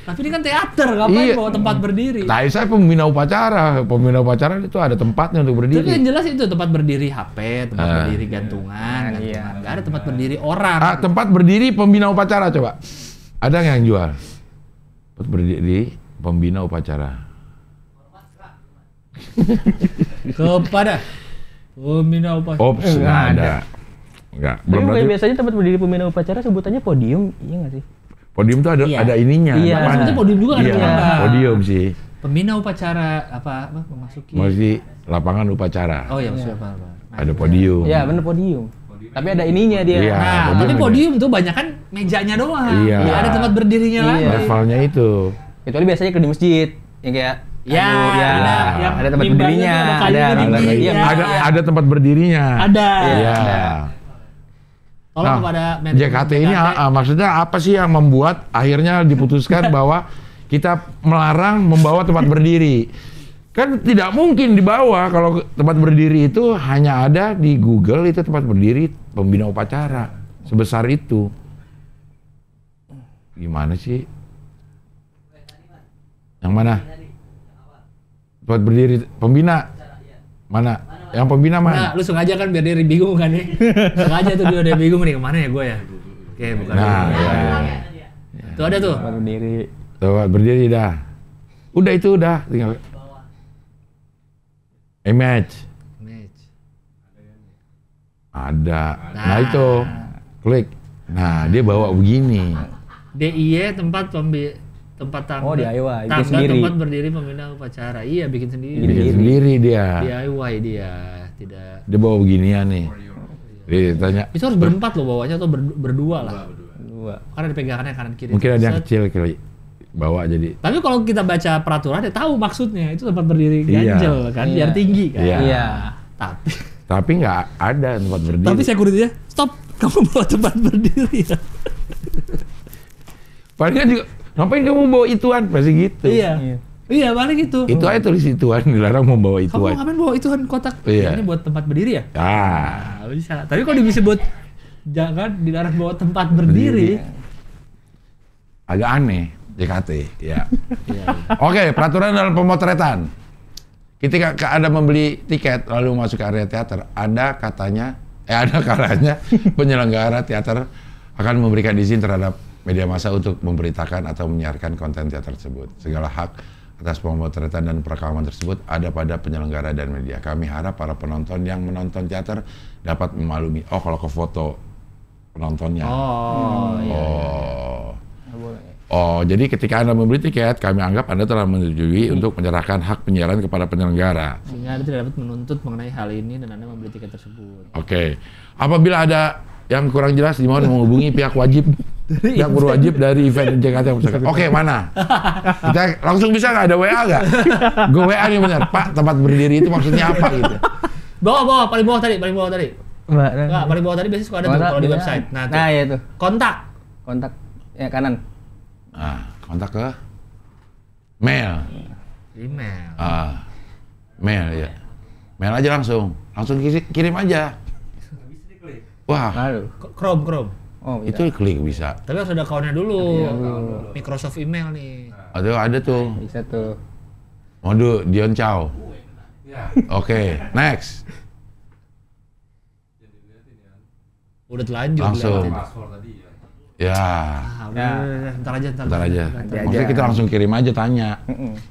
Tapi ini kan teater, ngapain Iya. bawa tempat berdiri? Nah, saya pembina upacara itu ada tempatnya untuk Tapi yang berdiri. jelas itu tempat berdiri HP, tempat berdiri gantungan. Iya. Nggak ada tempat berdiri orang. Tempat berdiri pembina upacara coba. Ada nggak yang jual? Tempat berdiri pembina upacara. Kepada pembina upacara. Ops, nggak ada. Nggak. Tapi Belum kayak berarti biasanya tempat berdiri pembina upacara sebutannya podium, iya nggak sih? podium tuh Iya. ada ininya. Iya. depannya. Maksudnya podium juga ada Iya, penambah. podium sih. Pembina upacara apa memasuki. Masih lapangan upacara. Oh iya maksudnya apa? Ada podium. Iya, bener podium. Tapi ada ininya dia. Iya. Nah, podium tapi ada. podium tuh banyak kan mejanya doang. Iya. Nggak ada tempat berdirinya Iya. lagi. Levelnya itu. Kecuali biasanya ke di masjid yang kayak Ya, aduh, ada, yang ada tempat mimbarnya berdirinya, tuh ada ada kayunya Ada, tinggi. iya, ada tempat berdirinya. Ada. Iya. ada. Tolong Nah, kepada JKT ini maksudnya apa sih yang membuat akhirnya diputuskan bahwa kita melarang membawa tempat berdiri? Kan tidak mungkin dibawa kalau tempat berdiri itu hanya ada di Google itu tempat berdiri pembina upacara sebesar itu. Gimana sih? Yang mana? Tempat berdiri pembina mana? Yang pembina Nah, mana? lu sengaja kan biar dia bingung kan ya. Sengaja tuh dia bingung nih kemana ya gue ya. Oke, bukan. Nah, ini. ya. Tuh ada tuh. Tempat berdiri. Tempat berdiri dah. Udah itu udah tinggal image. Match. Ada. Nah itu klik. Nah dia bawa begini. DIY tempat tempat tangga. Oh, DIY, bikin Tangga sendiri. tempat berdiri pembina upacara. Iya, bikin sendiri. Bikin sendiri dia. DIY dia, tidak. Dia bawa beginian nih. Dia tanya. Itu harus berempat loh bawanya atau berdua lah. Dua. Karena ada pegangannya kanan kiri. Mungkin ada yang Set. kecil kali. Bawa jadi. Tapi kalau kita baca peraturan ya tahu maksudnya itu tempat berdiri Iya. ganjel kan, biar Iya. tinggi kan. Iya. Iya. Tapi Tapi nggak ada tempat berdiri. tapi security-nya stop, kamu bawa tempat berdiri ya. Palingan juga. Ngapain kamu bawa ituan? Pasti gitu. Iya. Iya, balik itu. Itu aja tulis ituan dilarang membawa Kamu ituan. ngapain bawa itu kan kotak? Iya. Ini buat tempat berdiri ya? Ah. Nah, bisa. Tapi kalau disebut jangan dilarang bawa tempat berdiri. Agak aneh. JKT. Ya. Iya. Oke, peraturan dalam pemotretan. Ketika Anda membeli tiket lalu masuk ke area teater, ada kalanya penyelenggara teater akan memberikan izin terhadap media massa untuk memberitakan atau menyiarkan konten teater tersebut. Segala hak atas pemotretan dan perekaman tersebut ada pada penyelenggara dan media. Kami harap para penonton yang menonton teater dapat memaklumi. Oh, kalau ke foto penontonnya. Oh, iya. Oh. Nggak boleh. Oh, jadi ketika Anda membeli tiket, kami anggap Anda telah menyetujui untuk menyerahkan hak penyiaran kepada penyelenggara. Sehingga Anda tidak dapat menuntut mengenai hal ini dan Anda membeli tiket tersebut. Oke. Apabila ada yang kurang jelas, dimohon menghubungi pihak wajib, pihak berwajib dari event JKT yang bersangkutan. Oke, mana? Kita langsung bisa nggak ada WA nggak? Gue WA nih benar, Pak. Tempat berdiri itu maksudnya apa gitu? Bawah, paling bawah tadi. Mbak, Enggak, paling bawah tadi biasanya suka ada tuh kalau di website. Nah, tuh. Nah, ya tuh. Kontak. Kontak ya kanan. Nah, kontak ke mail. Email. Mail ya. Mail aja langsung kirim aja. Wah, Aduh. Chrome. Oh, bisa. itu klik bisa. Tapi harus ada account-nya dulu. Microsoft email nih. Ada tuh. Bisa tuh. Mode Dion Chow. Oke, next. Udah telanjur. Langsung. liatin. Paspor tadi ya. Ya, Ah, udah, ntar aja. ntar aja. Nanti Maksudnya aja. kita langsung kirim aja tanya.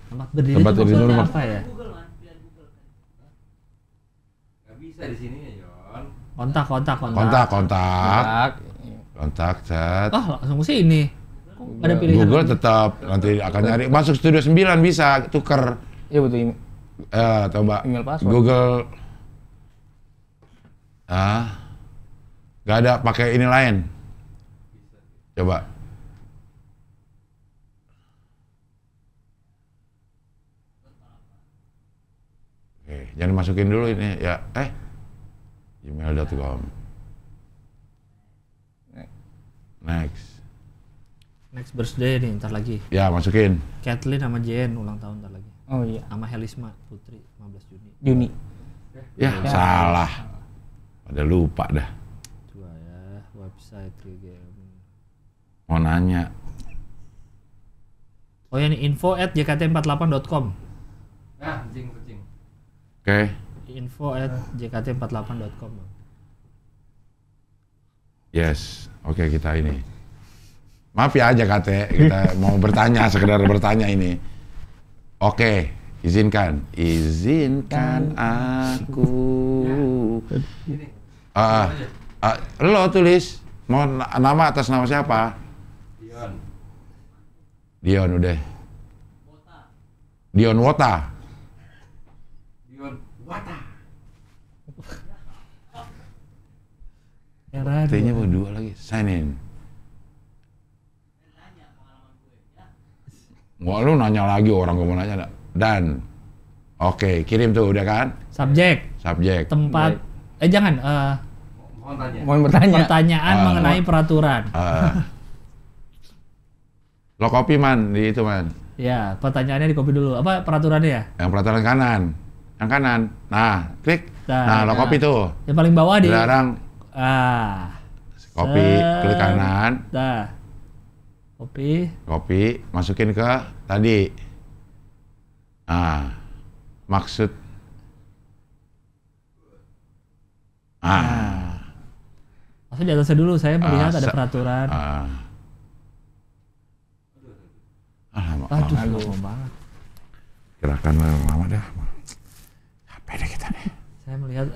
Tempat berdiri Tempat itu berdiri maksudnya rumah. apa ya? Nggak bisa di sini ya, Jon. Kontak. Kontak, chat. Oh, langsung ke sini. Kok ada pilihan? Google tetap nanti akan nyari. Masuk Studio 9 bisa tuker. Iya betul. Coba Email password. Google. Gak ada pakai ini lain. Coba. Oke, jangan masukin dulu ini ya. Gmail.com. Next. Next birthday nih, ntar lagi. Ya, masukin. Kathleen sama Jen ulang tahun ntar lagi. Oh iya. Sama Helisma Putri 15 Juni. Juni. Ya, salah. Pada lupa dah. Coba ya, website game. Mau nanya. Oh ya ini info@jkt48.com. Nah, kucing. Oke. info@jkt48.com. Yes. Oke, kita ini. Maaf ya JKT, kita mau bertanya, sekedar bertanya ini. Oke, izinkan aku. Lo tulis mau nama atas nama siapa? Dion udah. Dion Wota. T-nya berdua lagi. Sign in. Wah, lu nanya lagi, orang gue mau nanya. Dan oke, kirim tuh udah kan? Subjek. Tempat. Jangan. Mohon bertanya. Pertanyaan mengenai peraturan. Lo copy man di itu man. Ya, pertanyaannya di copy dulu. Apa peraturannya ya? Yang peraturan kanan. Yang kanan. Nah, klik. Nah, lo copy tuh. Yang paling bawah di. Dilarang. Copy, klik kanan. Copy, masukin ke tadi. Maksud. Maksud di atasnya dulu, saya melihat ada peraturan. Aduh, lama banget. Gerakan lama dah. Capek deh kita nih. Saya melihat,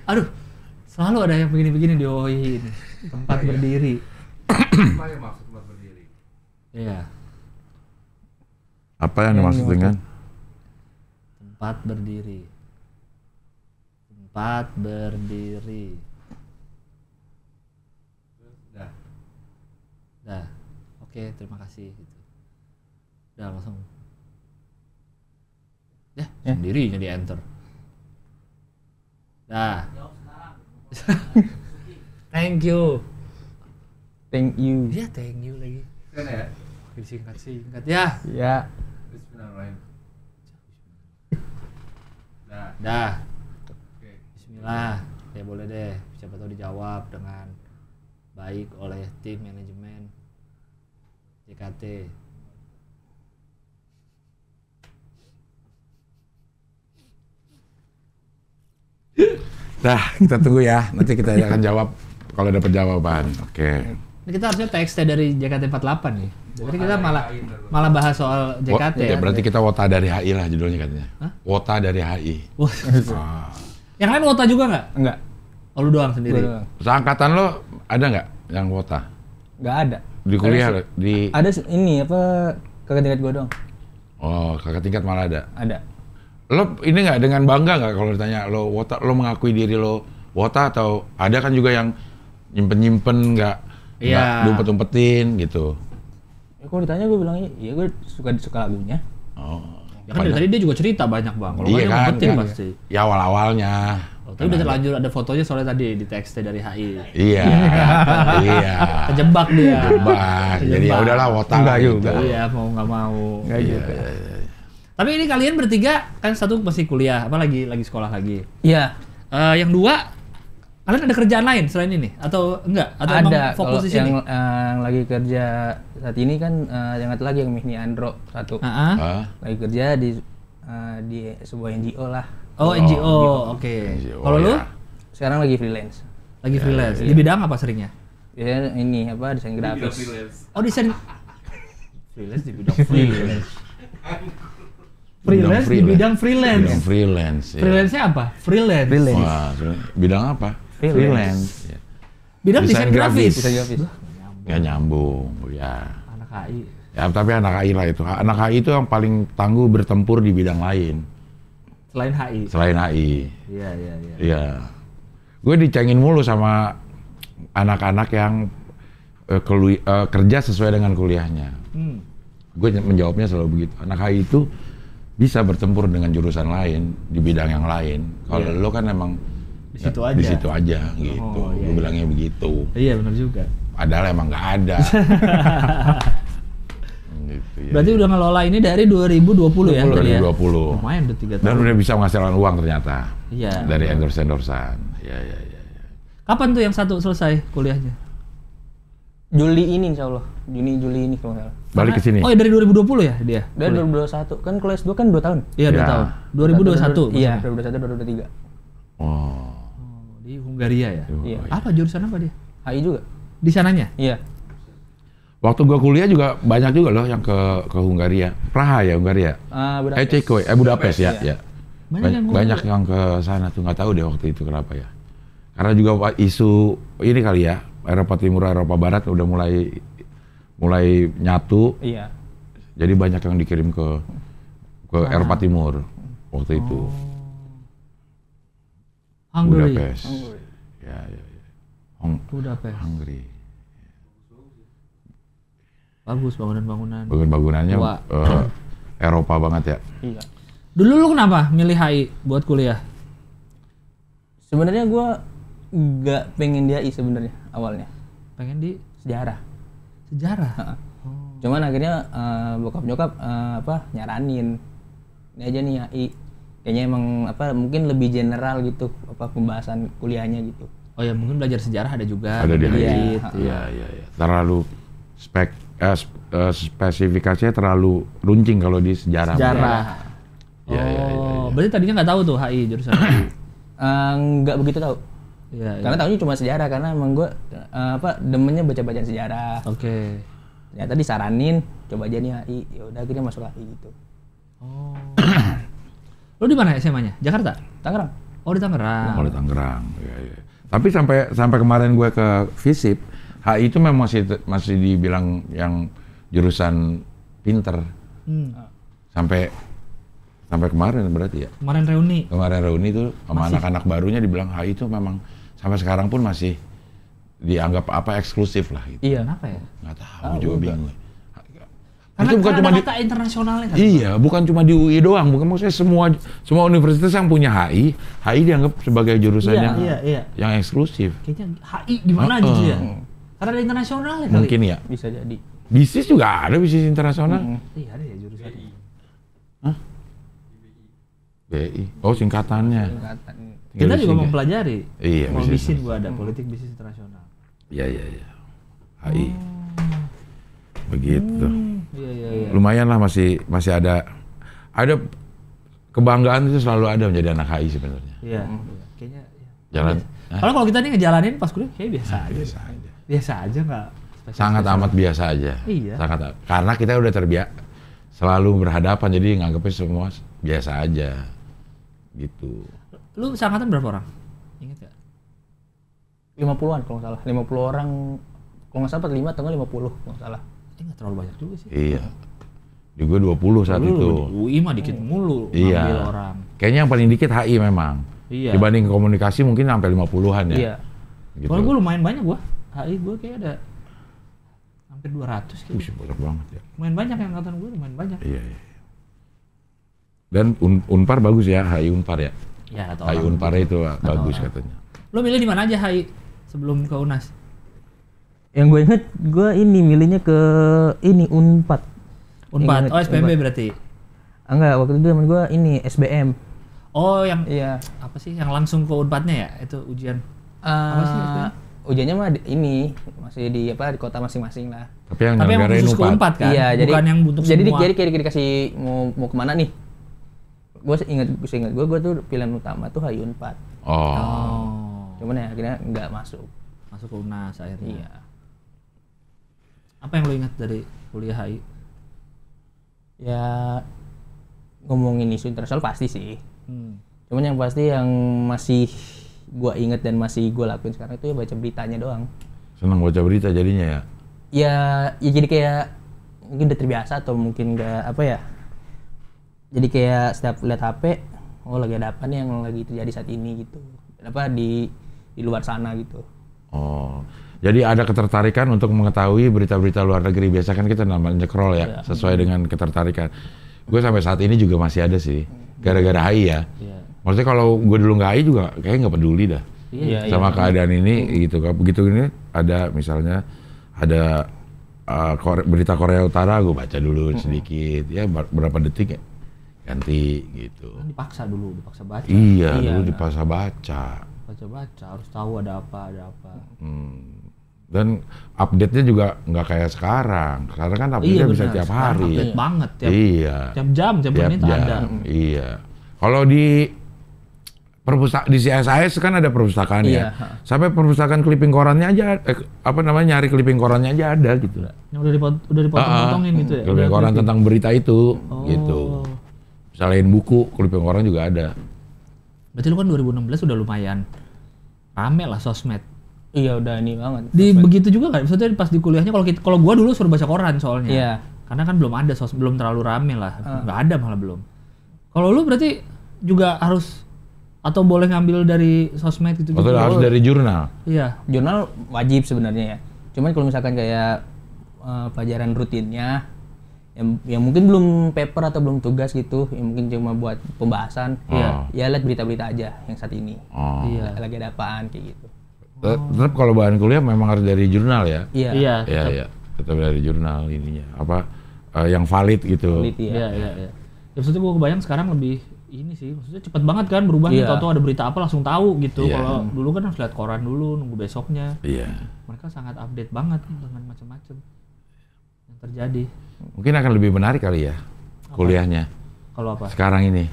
aduh, selalu ada yang begini-begini dioin. Tempat berdiri. Apa yang maksud tempat berdiri? Iya. Apa yang dimaksud dengan? Tempat berdiri. Tempat berdiri. Dah. Oke, terima kasih gitu. Udah langsung. Sendirinya di enter. Dah. Thank you. Iya, thank you lagi. Kan ya? Disingkat ya. Ya. Bismillahirrahmanirrahim. Dah. Oke. Bismillah. Ya boleh deh. Siapa tahu dijawab dengan baik oleh tim manajemen JKT. Dah, kita tunggu ya. Nanti kita akan jawab kalau dapat jawaban. Oke. Ini kita harusnya TXT dari JKT48 nih. Jadi kita malah bahas soal JKT ya. Berarti kita wota dari HI lah judulnya katanya. Hah? Wota dari HI. Yang lain wota juga nggak? Enggak. Oh, lu doang sendiri? Seangkatan lo ada nggak yang wota? Nggak ada. Di kuliah di. Ada ini apa kakak tingkat gue dong. Oh, kakak tingkat malah ada. Ada. Lo ini nggak dengan bangga nggak kalau ditanya lo wota, lo mengakui diri lo wota atau ada kan juga yang nyimpen nggak diumpet-umpetin gitu. Ya, kalau ditanya gue bilang iya gue suka lagunya. Oh. Ya kan dari tadi dia juga cerita banyak bang. Kalau Iya kan, ngumpetin pasti. Ya awal-awalnya. Oh, tapi udah terlanjur ada fotonya soalnya tadi di TXT dari HI. Iya. Iya. Kejebak dia. Kejebak. Jadi ya udahlah wota Enggak gitu. juga. Iya, mau nggak mau. Enggak juga. Tapi ini kalian bertiga kan satu masih kuliah, apa lagi sekolah lagi. Iya. Yang dua, kalian ada kerjaan lain selain ini atau enggak? Atau ada. emang fokus di sini? Yang lagi kerja saat ini kan yang satu lagi yang Mihni Andro satu. Lagi kerja di sebuah NGO lah. Oh, NGO. Oke. Kalau lu? Sekarang lagi freelance. Lagi freelance. Di bidang apa seringnya? Ya ini apa desain grafis. Oh, desain. Freelance di bidang freelance. Freelance di bidang freelance. Bidang freelance. Ya. Freelance-nya apa? Freelance. Wah, bidang apa? Freelance. Ya. Bidang desain grafis. Desain grafis. Ya nyambung, ya. Anak HI. Ya tapi anak HI lah itu. Anak HI itu yang paling tangguh bertempur di bidang lain. Selain HI. Selain HI. Iya. Iya. Gue dicengin mulu sama anak-anak yang kerja sesuai dengan kuliahnya. Gue menjawabnya selalu begitu. Anak HI itu bisa bertempur dengan jurusan lain di bidang yang lain. Kalau lo kan emang di situ aja. Di situ aja gitu. Oh, iya, Gue bilangnya begitu. Iya benar juga. Padahal emang nggak ada. Gitu, ya. Berarti udah ngelola ini dari 2020 ya? 2020. Lumayan udah 3 tahun. Dan udah bisa menghasilkan uang ternyata. Iya. Dari endorse-endorsan. Iya. Kapan tuh yang satu selesai kuliahnya? Juli ini insya Allah. Juli ini kalau nggak salah. Balik ke sini. Oh, ya dari 2020 ya dia? Dari 2021 kan kalau S2 kan 2 tahun. Iya, 2 Ya. tahun. 2021. Iya, maksudnya. 2021 2023. Oh. Oh, di Hungaria ya. Iya. Apa jurusan apa dia? HI juga. Di sananya? Iya. Waktu gua kuliah juga banyak juga loh yang ke Hungaria. Praha ya, Hungaria. Budapest. Ceko, Budapest ya, Iya. ya. Banyak yang Banyak yang ke sana tuh, nggak tahu deh waktu itu kenapa ya. Karena juga isu ini kali ya, Eropa Timur, Eropa Barat udah mulai nyatu. Iya. Jadi banyak yang dikirim ke Eropa Timur waktu itu. Hungary. Budapest. Ya. Budapest. Hungary. Bagus bangunan-bangunan. Bangunannya Tua. Eropa banget ya. Iya. Dulu lu kenapa milih HI buat kuliah? Sebenarnya gua nggak pengen di HI sebenarnya awalnya. Pengen di Sejarah. sejarah. Cuman akhirnya bokap nyokap nyaranin ini aja nih HI. Kayaknya emang mungkin lebih general gitu pembahasan kuliahnya gitu. Oh ya, mungkin belajar sejarah ada juga. Ada di Dikit. HI. Iya. Terlalu spesifikasinya terlalu runcing kalau di sejarah. Sejarah. Iya. Berarti tadinya nggak tahu tuh HI jurusan HI. Nggak begitu tahu. Iya. Karena tahunya cuma sejarah karena emang gua demennya baca-bacaan sejarah. Oke. Ternyata disaranin coba aja nih HI. Ya udah akhirnya masuk HI gitu. Oh. Lu di mana SMA-nya? Jakarta? Tangerang. Oh, di Tangerang. Kalau di Tangerang. Iya. Tapi sampai kemarin gue ke FISIP, HI itu memang masih dibilang yang jurusan pinter. Sampai kemarin berarti ya. Kemarin reuni. Kemarin reuni itu sama anak-anak barunya dibilang HI itu memang sampai sekarang pun masih dianggap eksklusif lah gitu. Iya. Kenapa ya? Nggak tahu juga bingung. Karena, Itu bukan karena cuma ada kata internasionalnya kan? Iya, bukan cuma di UI doang, bukan maksudnya semua universitas yang punya HI dianggap sebagai jurusan Iya. yang eksklusif. Kayaknya HI gimana gitu ya? Karena ada internasionalnya kali. Mungkin ya. Bisa jadi. Bisnis juga ada bisnis internasional. Iya, ada ya jurusan. BI. Oh, singkatannya. Singkatan. Kita juga Tinggal mempelajari. Iya, Mau bisnis. bisin gua ada politik bisnis internasional. Iya. HI. Begitu. Iya. Lumayan lah masih ada kebanggaan itu selalu ada menjadi anak HI sebenarnya. Iya. Kayaknya. Iya. Jalan. Kalau kita nih ngejalanin pas kuliah kayak biasa aja. Biasa aja. Biasa aja nggak. Sangat amat biasa aja. Iya. Karena kita udah terbiasa selalu berhadapan jadi nganggapnya semua biasa aja. Gitu. Lu seangkatan berapa orang? Ingat gak? 50-an kalau nggak salah. 50 orang. Kalau nggak salah 45 atau nggak 50 kalau nggak salah. Nggak terlalu banyak juga sih. Iya. Di gue 20 saat Lu itu. di UI mah dikit mulu Iya. ngambil orang. Kayaknya yang paling dikit HI memang. Iya. Dibanding komunikasi mungkin sampai 50-an ya. Iya. Gitu. Kalau gue lumayan banyak gua. HI gue kayak ada hampir 200 gitu. Wih, banyak banget ya. Lumayan banyak yang angkatan gue, lumayan banyak. Iya. Dan Unpar bagus ya, HI Unpar ya. Ya, kata HI orang. Unpar itu bagus orang. katanya. Lu milih di mana aja HI sebelum ke UNAS? Yang gue inget, gue ini milihnya ke Unpad. Unpad. Ingat, Oh, SPMB Unpad. berarti. Enggak, waktu itu zaman gue ini SBM. Oh, yang Iya. apa sih yang langsung ke Unpadnya ya? Itu ujian. Apa sih SBM? Ujiannya mah ini masih di kota masing-masing lah. Tapi yang Tapi yang nyelenggarain khusus ke Unpad kan? Iya, Bukan yang untuk jadi semua. jadi kayak dikasih mau kemana nih? Gue ingat gue tuh pilihan utama tuh HI Unpad. Oh. Oh. Cuman ya akhirnya nggak masuk. Masuk ke UNAS akhirnya. Iya. Apa yang lu ingat dari kuliah HI? Ya ngomongin isu internasional pasti sih. Hmm. Cuman yang pasti yang masih gue inget dan masih gue lakuin sekarang itu ya baca beritanya doang. Senang baca berita jadinya ya. Ya jadi kayak mungkin udah terbiasa atau mungkin nggak apa ya. Jadi kayak setiap lihat HP, oh lagi ada apa nih yang lagi terjadi saat ini gitu. Apa di luar sana gitu. Oh. Jadi ada ketertarikan untuk mengetahui berita-berita luar negeri. Biasa kan kita namanya scroll ya, sesuai dengan ketertarikan. Gue sampai saat ini juga masih ada sih, gara-gara HI ya. Iya. Maksudnya kalau gue dulu nggak HI juga kayaknya nggak peduli dah Iya. sama keadaan ini gitu. Begitu ini ada misalnya ada berita Korea Utara, gue baca dulu sedikit ya berapa detik ya ganti gitu. Kan dipaksa baca. Iya, dulu dipaksa baca. Baca harus tahu ada apa. Dan update-nya juga nggak kayak sekarang. Sekarang kan update-nya bisa benar. tiap Sekarang hari. update banget Iya. tiap jam, tiap Tiap menit ada. jam. Iya. Kalau di di CSIS kan ada perpustakaan Iya, ya. Sampai perpustakaan clipping korannya aja, nyari clipping korannya aja ada gitu. Yang udah dipotong-potongin gitu ya. Clipping Udah koran clipping. tentang berita itu, Oh. gitu. Selain buku, clipping koran juga ada. Berarti lu kan 2016 udah lumayan rame lah sosmed. Iya udah ini banget. Begitu juga kan? Maksudnya pas di kuliahnya kalau gua dulu suruh baca koran soalnya. Iya. Karena kan belum ada belum terlalu rame lah. Nggak ada malah belum. Kalau lu berarti juga harus atau boleh ngambil dari sosmed gitu Atau harus dari jurnal. Iya. Jurnal wajib sebenarnya ya. Cuman kalau misalkan kayak pelajaran rutinnya yang mungkin belum paper atau belum tugas gitu, yang mungkin cuma buat pembahasan, ya lihat berita-berita aja yang saat ini. Oh. Iya. Lagi ada apaan kayak gitu. Tetap kalau bahan kuliah memang harus dari jurnal ya. Iya. Iya. Iya, iya. Tetap dari jurnal ininya. Yang valid gitu. Kulit, iya. Iya. Ya maksudnya gua kebayang sekarang lebih ini sih, maksudnya cepet banget kan berubah nih, Iya. tahu-tahu ada berita apa langsung tahu gitu. Iya. Kalau dulu kan harus lihat koran dulu, nunggu besoknya. Iya. Mereka sangat update banget dengan macam-macam yang terjadi. Mungkin akan lebih menarik kali ya kuliahnya Kalau apa? sekarang ini.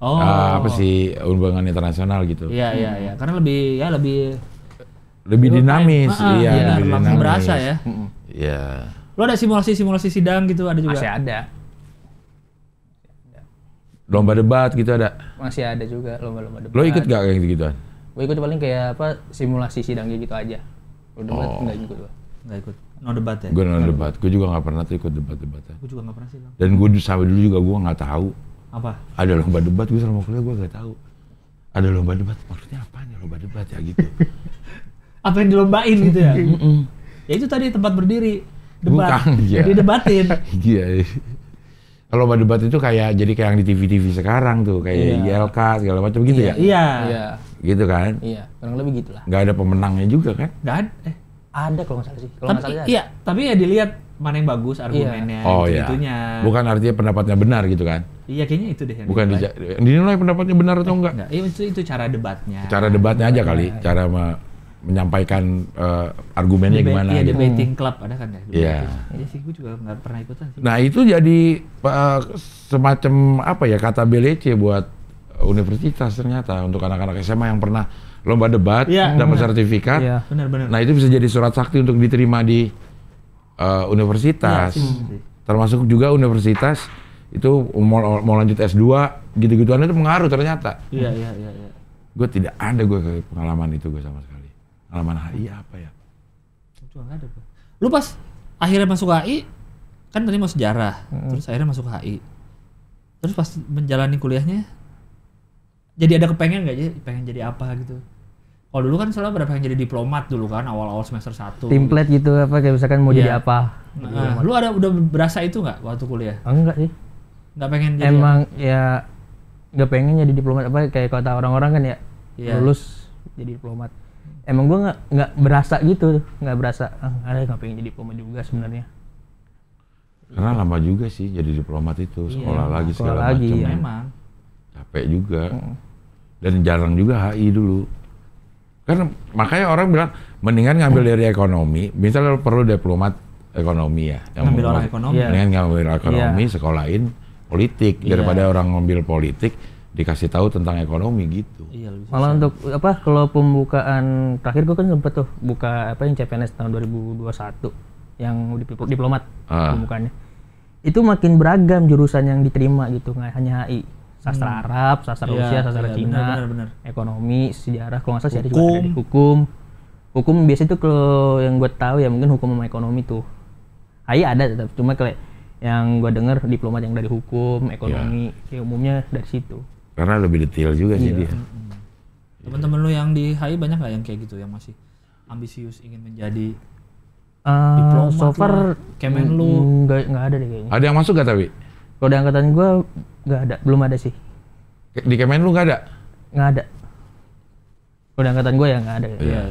Oh. Apa sih hubungan internasional gitu. Iya. Karena lebih Lebih dinamis, iya, benar, lebih langsung dinamis. berasa ya. Iya. Lo ada simulasi sidang gitu ada juga? Masih ada. Lomba debat gitu ada. Masih ada juga lomba-lomba debat. Lo ikut gak kayak gitu-gituan? Gue ikut paling kayak simulasi sidangnya gitu aja. Kalau debat enggak ikut gue. Nggak ikut. No debat ya? Gue nonton debat, gue juga gak pernah tuh ikut debat-debatan. Gue juga nggak pernah sih bang. Dan gue sampai dulu juga gue gak tahu Apa? ada lomba debat. Gue selama kuliah gue gak tahu ada lomba debat. Maksudnya apa nih lomba debat ya gitu. Apa yang dilombain gitu ya? Ya itu tadi tempat berdiri. Debat. Bukan, iya. Didebatin. Iya. Kalau lomba debat itu kayak yang di TV-TV sekarang tuh, kayak ILK segala macam gitu ya. Iya. Iya. Gitu kan? Iya, kurang lebih gitulah. Nggak ada pemenangnya juga kan? Nggak ada. Ada kalau nggak salah sih. Kalau Tapi nggak salah ada. iya. Tapi ya dilihat mana yang bagus argumennya. Oh iya. Itunya. Bukan artinya pendapatnya benar gitu kan? Iya kayaknya itu deh. Yang Bukan dinilai. dinilai pendapatnya benar atau enggak? Nggak. Iya itu cara debatnya. Cara debatnya aja kali, cara menyampaikan argumennya gimana. Iya gitu. debating club ada kan ya? Iya. Iya sih gue juga nggak pernah ikutan sih. Nah itu jadi semacam apa ya, kata BLC buat universitas ternyata untuk anak-anak SMA yang pernah lomba debat, Iya, dapat benar. sertifikat. Iya. Benar. Nah itu bisa jadi surat sakti untuk diterima di universitas. Iya, sih. Termasuk juga universitas itu mau lanjut S2 gitu-gituan itu pengaruh ternyata. Iya. Gue tidak ada ke pengalaman itu gue sama sekali. Pengalaman HI apa ya? Cuma nggak ada bro. Lu pas akhirnya masuk HI kan tadi mau sejarah, terus akhirnya masuk HI. Terus pas menjalani kuliahnya, jadi ada kepengen nggak jadi pengen jadi apa gitu? Kalau dulu kan selalu pada pengen jadi diplomat dulu kan awal-awal semester 1. Template gitu apa kayak misalkan mau Iya. jadi apa. Nah, lu udah berasa itu nggak waktu kuliah? Enggak sih. Nggak pengen jadi Emang ya nggak pengen jadi diplomat apa kayak kata orang-orang kan ya. Iya. Lulus jadi diplomat. Emang gua nggak berasa gitu, nggak berasa. Ada nggak pengen jadi diplomat juga sebenarnya. Karena lama juga sih jadi diplomat itu, sekolah lagi sekolah segala lagi, macam. ya. memang. Capek juga. Dan jarang juga HI dulu. Kan makanya orang bilang mendingan ngambil dari ekonomi. Misalnya lo perlu diplomat ekonomi ya. Ngambil orang ekonomi. Iya. Mendingan ngambil ekonomi, sekolahin politik daripada orang ngambil politik dikasih tahu tentang ekonomi gitu. Iya lebih Malah untuk apa kalau pembukaan terakhir gua kan sempet tuh buka apa yang CPNS tahun 2021 yang diplomat pembukaannya. Itu makin beragam jurusan yang diterima gitu, nggak hanya HI. Sastra Arab, sastra Iya, Rusia, sastra iya, Cina, benar. ekonomi, sejarah, kalau nggak salah sejarah juga ada di hukum biasanya tuh kalau yang gue tahu ya mungkin hukum sama ekonomi tuh. HI ada tetap, cuma kayak yang gue denger diplomat yang dari hukum, ekonomi, kayak umumnya dari situ. Karena lebih detail juga sih dia. Teman-teman lu yang di HI banyak nggak yang kayak gitu yang masih ambisius ingin menjadi So far lah, Kemenlu? nggak ada deh kayaknya. Ada yang masuk gak tapi? Kalau di angkatan gue nggak ada, belum ada sih, Di Kemenlu nggak ada? nggak ada. Kalau di angkatan gue ya nggak ada. Iya.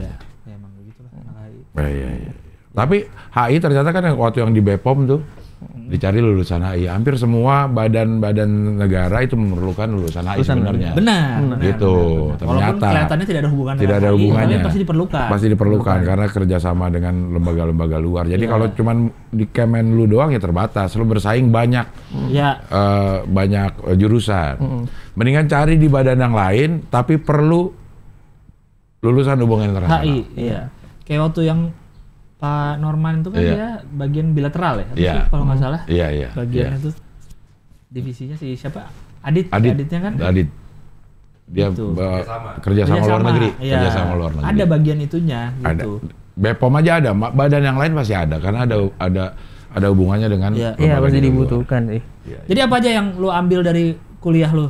Ya emang begitu lah anak HI. Iya. Tapi HI ternyata kan waktu yang di Bepom tuh, Dicari lulusan HI. Hampir semua badan-badan negara itu memerlukan lulusan HI sebenarnya. Benar. Gitu. Walaupun Ternyata kelihatannya tidak ada hubungan tidak dengan ada HI, hubungannya. tapi pasti diperlukan. Pasti diperlukan karena kerjasama dengan lembaga-lembaga luar. Jadi kalau cuman di Kemenlu doang ya terbatas. Lu bersaing banyak Ya. banyak jurusan. Mendingan cari di badan yang lain, tapi perlu lulusan hubungan internasional. HI, iya. Kayak waktu yang Pak Norman itu kan Iya. dia bagian bilateral ya, apa Iya. sih, kalau nggak salah. Iya, iya. Bagiannya iya. tuh divisinya si siapa? Adit. Adit. Aditnya kan? Adit. Dia Gitu. kerjasama luar negeri. Iya. Kerjasama luar negeri. Ada bagian itunya Ada. gitu. BPOM aja ada, badan yang lain pasti ada karena ada hubungannya dengan Iya. Iya lembaga pasti di luar. dibutuhkan sih. Jadi apa aja yang lu ambil dari kuliah lu?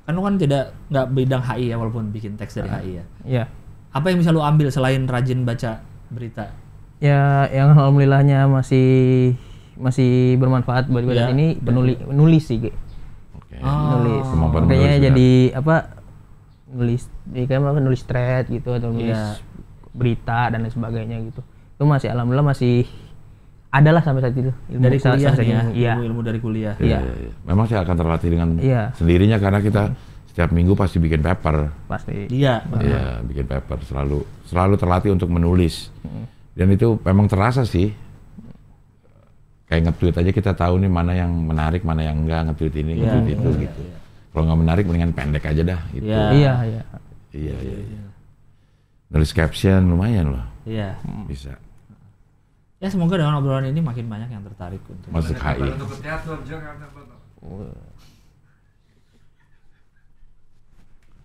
Kan lu kan nggak bidang HI ya, walaupun bikin teks dari HI ya. Iya. Apa yang bisa lu ambil selain rajin baca berita? Ya yang alhamdulillahnya masih bermanfaat buat Iya. ini nulis sih, Ge. Oke. Nulis. Kemampuan Makanya menulis, jadi nulis thread gitu atau nulis Iya. berita dan lain sebagainya gitu. Itu masih alhamdulillah masih ada lah sampai saat itu. Ilmu Dari kuliah nih ya, Iya. ilmu dari kuliah. Iya. Iya. Memang sih akan terlatih dengan Iya. sendirinya karena kita setiap minggu pasti bikin paper. Pasti. Iya. Iya, bikin paper selalu terlatih untuk menulis. Dan itu memang terasa sih. Kayak nge-tweet aja kita tahu nih mana yang menarik, mana yang enggak, nge-tweet ini, Iya, nge-tweet itu gitu. Kalau nggak menarik mendingan pendek aja dah gitu. Iya. Iya, iya. Iya. Nulis caption lumayan loh, Iya. bisa Ya semoga dengan obrolan ini makin banyak yang tertarik untuk masuk HI. Untuk teater Jakarta.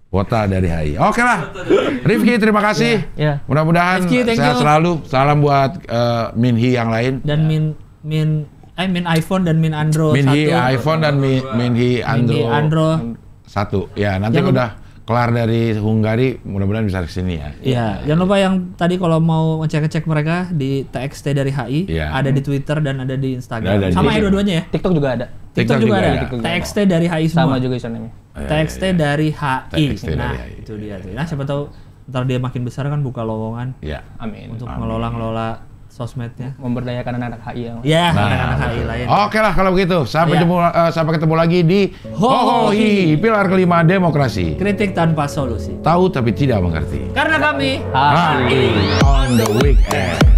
Kuota dari HI. Oke lah. Rifki terima kasih. Iya. Mudah-mudahan Rifki, thank sehat you. selalu. Salam buat Minhi yang lain. dan min iPhone dan min Andro Minhi satu. iPhone dan Minhi Minhi Andro Andro. satu. Ya nanti Jangan- udah kelar dari Hungari, mudah-mudahan bisa kesini ya. Iya, jangan lupa yang tadi kalau mau ngecek-ngecek mereka di TXT dari HI, Iya. ada di Twitter dan ada di Instagram. Ada di Sama ya TikTok. dua-duanya ya? TikTok juga ada. TikTok juga ada. TXT dari HI semua. Sama juga username-nya. TXT dari HI. TXT dari Nah, HI. itu dia tuh. Nah, siapa tahu ntar dia makin besar kan buka lowongan Ya. Amin. untuk ngelola sosmednya. Memberdayakan anak-anak HI yang Ya, Nah, anak-anak HI lain. Oke lah kalau begitu. Sampai Iya. sampai ketemu lagi di Hohohi, pilar kelima demokrasi. Kritik tanpa solusi. Tahu tapi tidak mengerti. Karena kami HI on the weekend.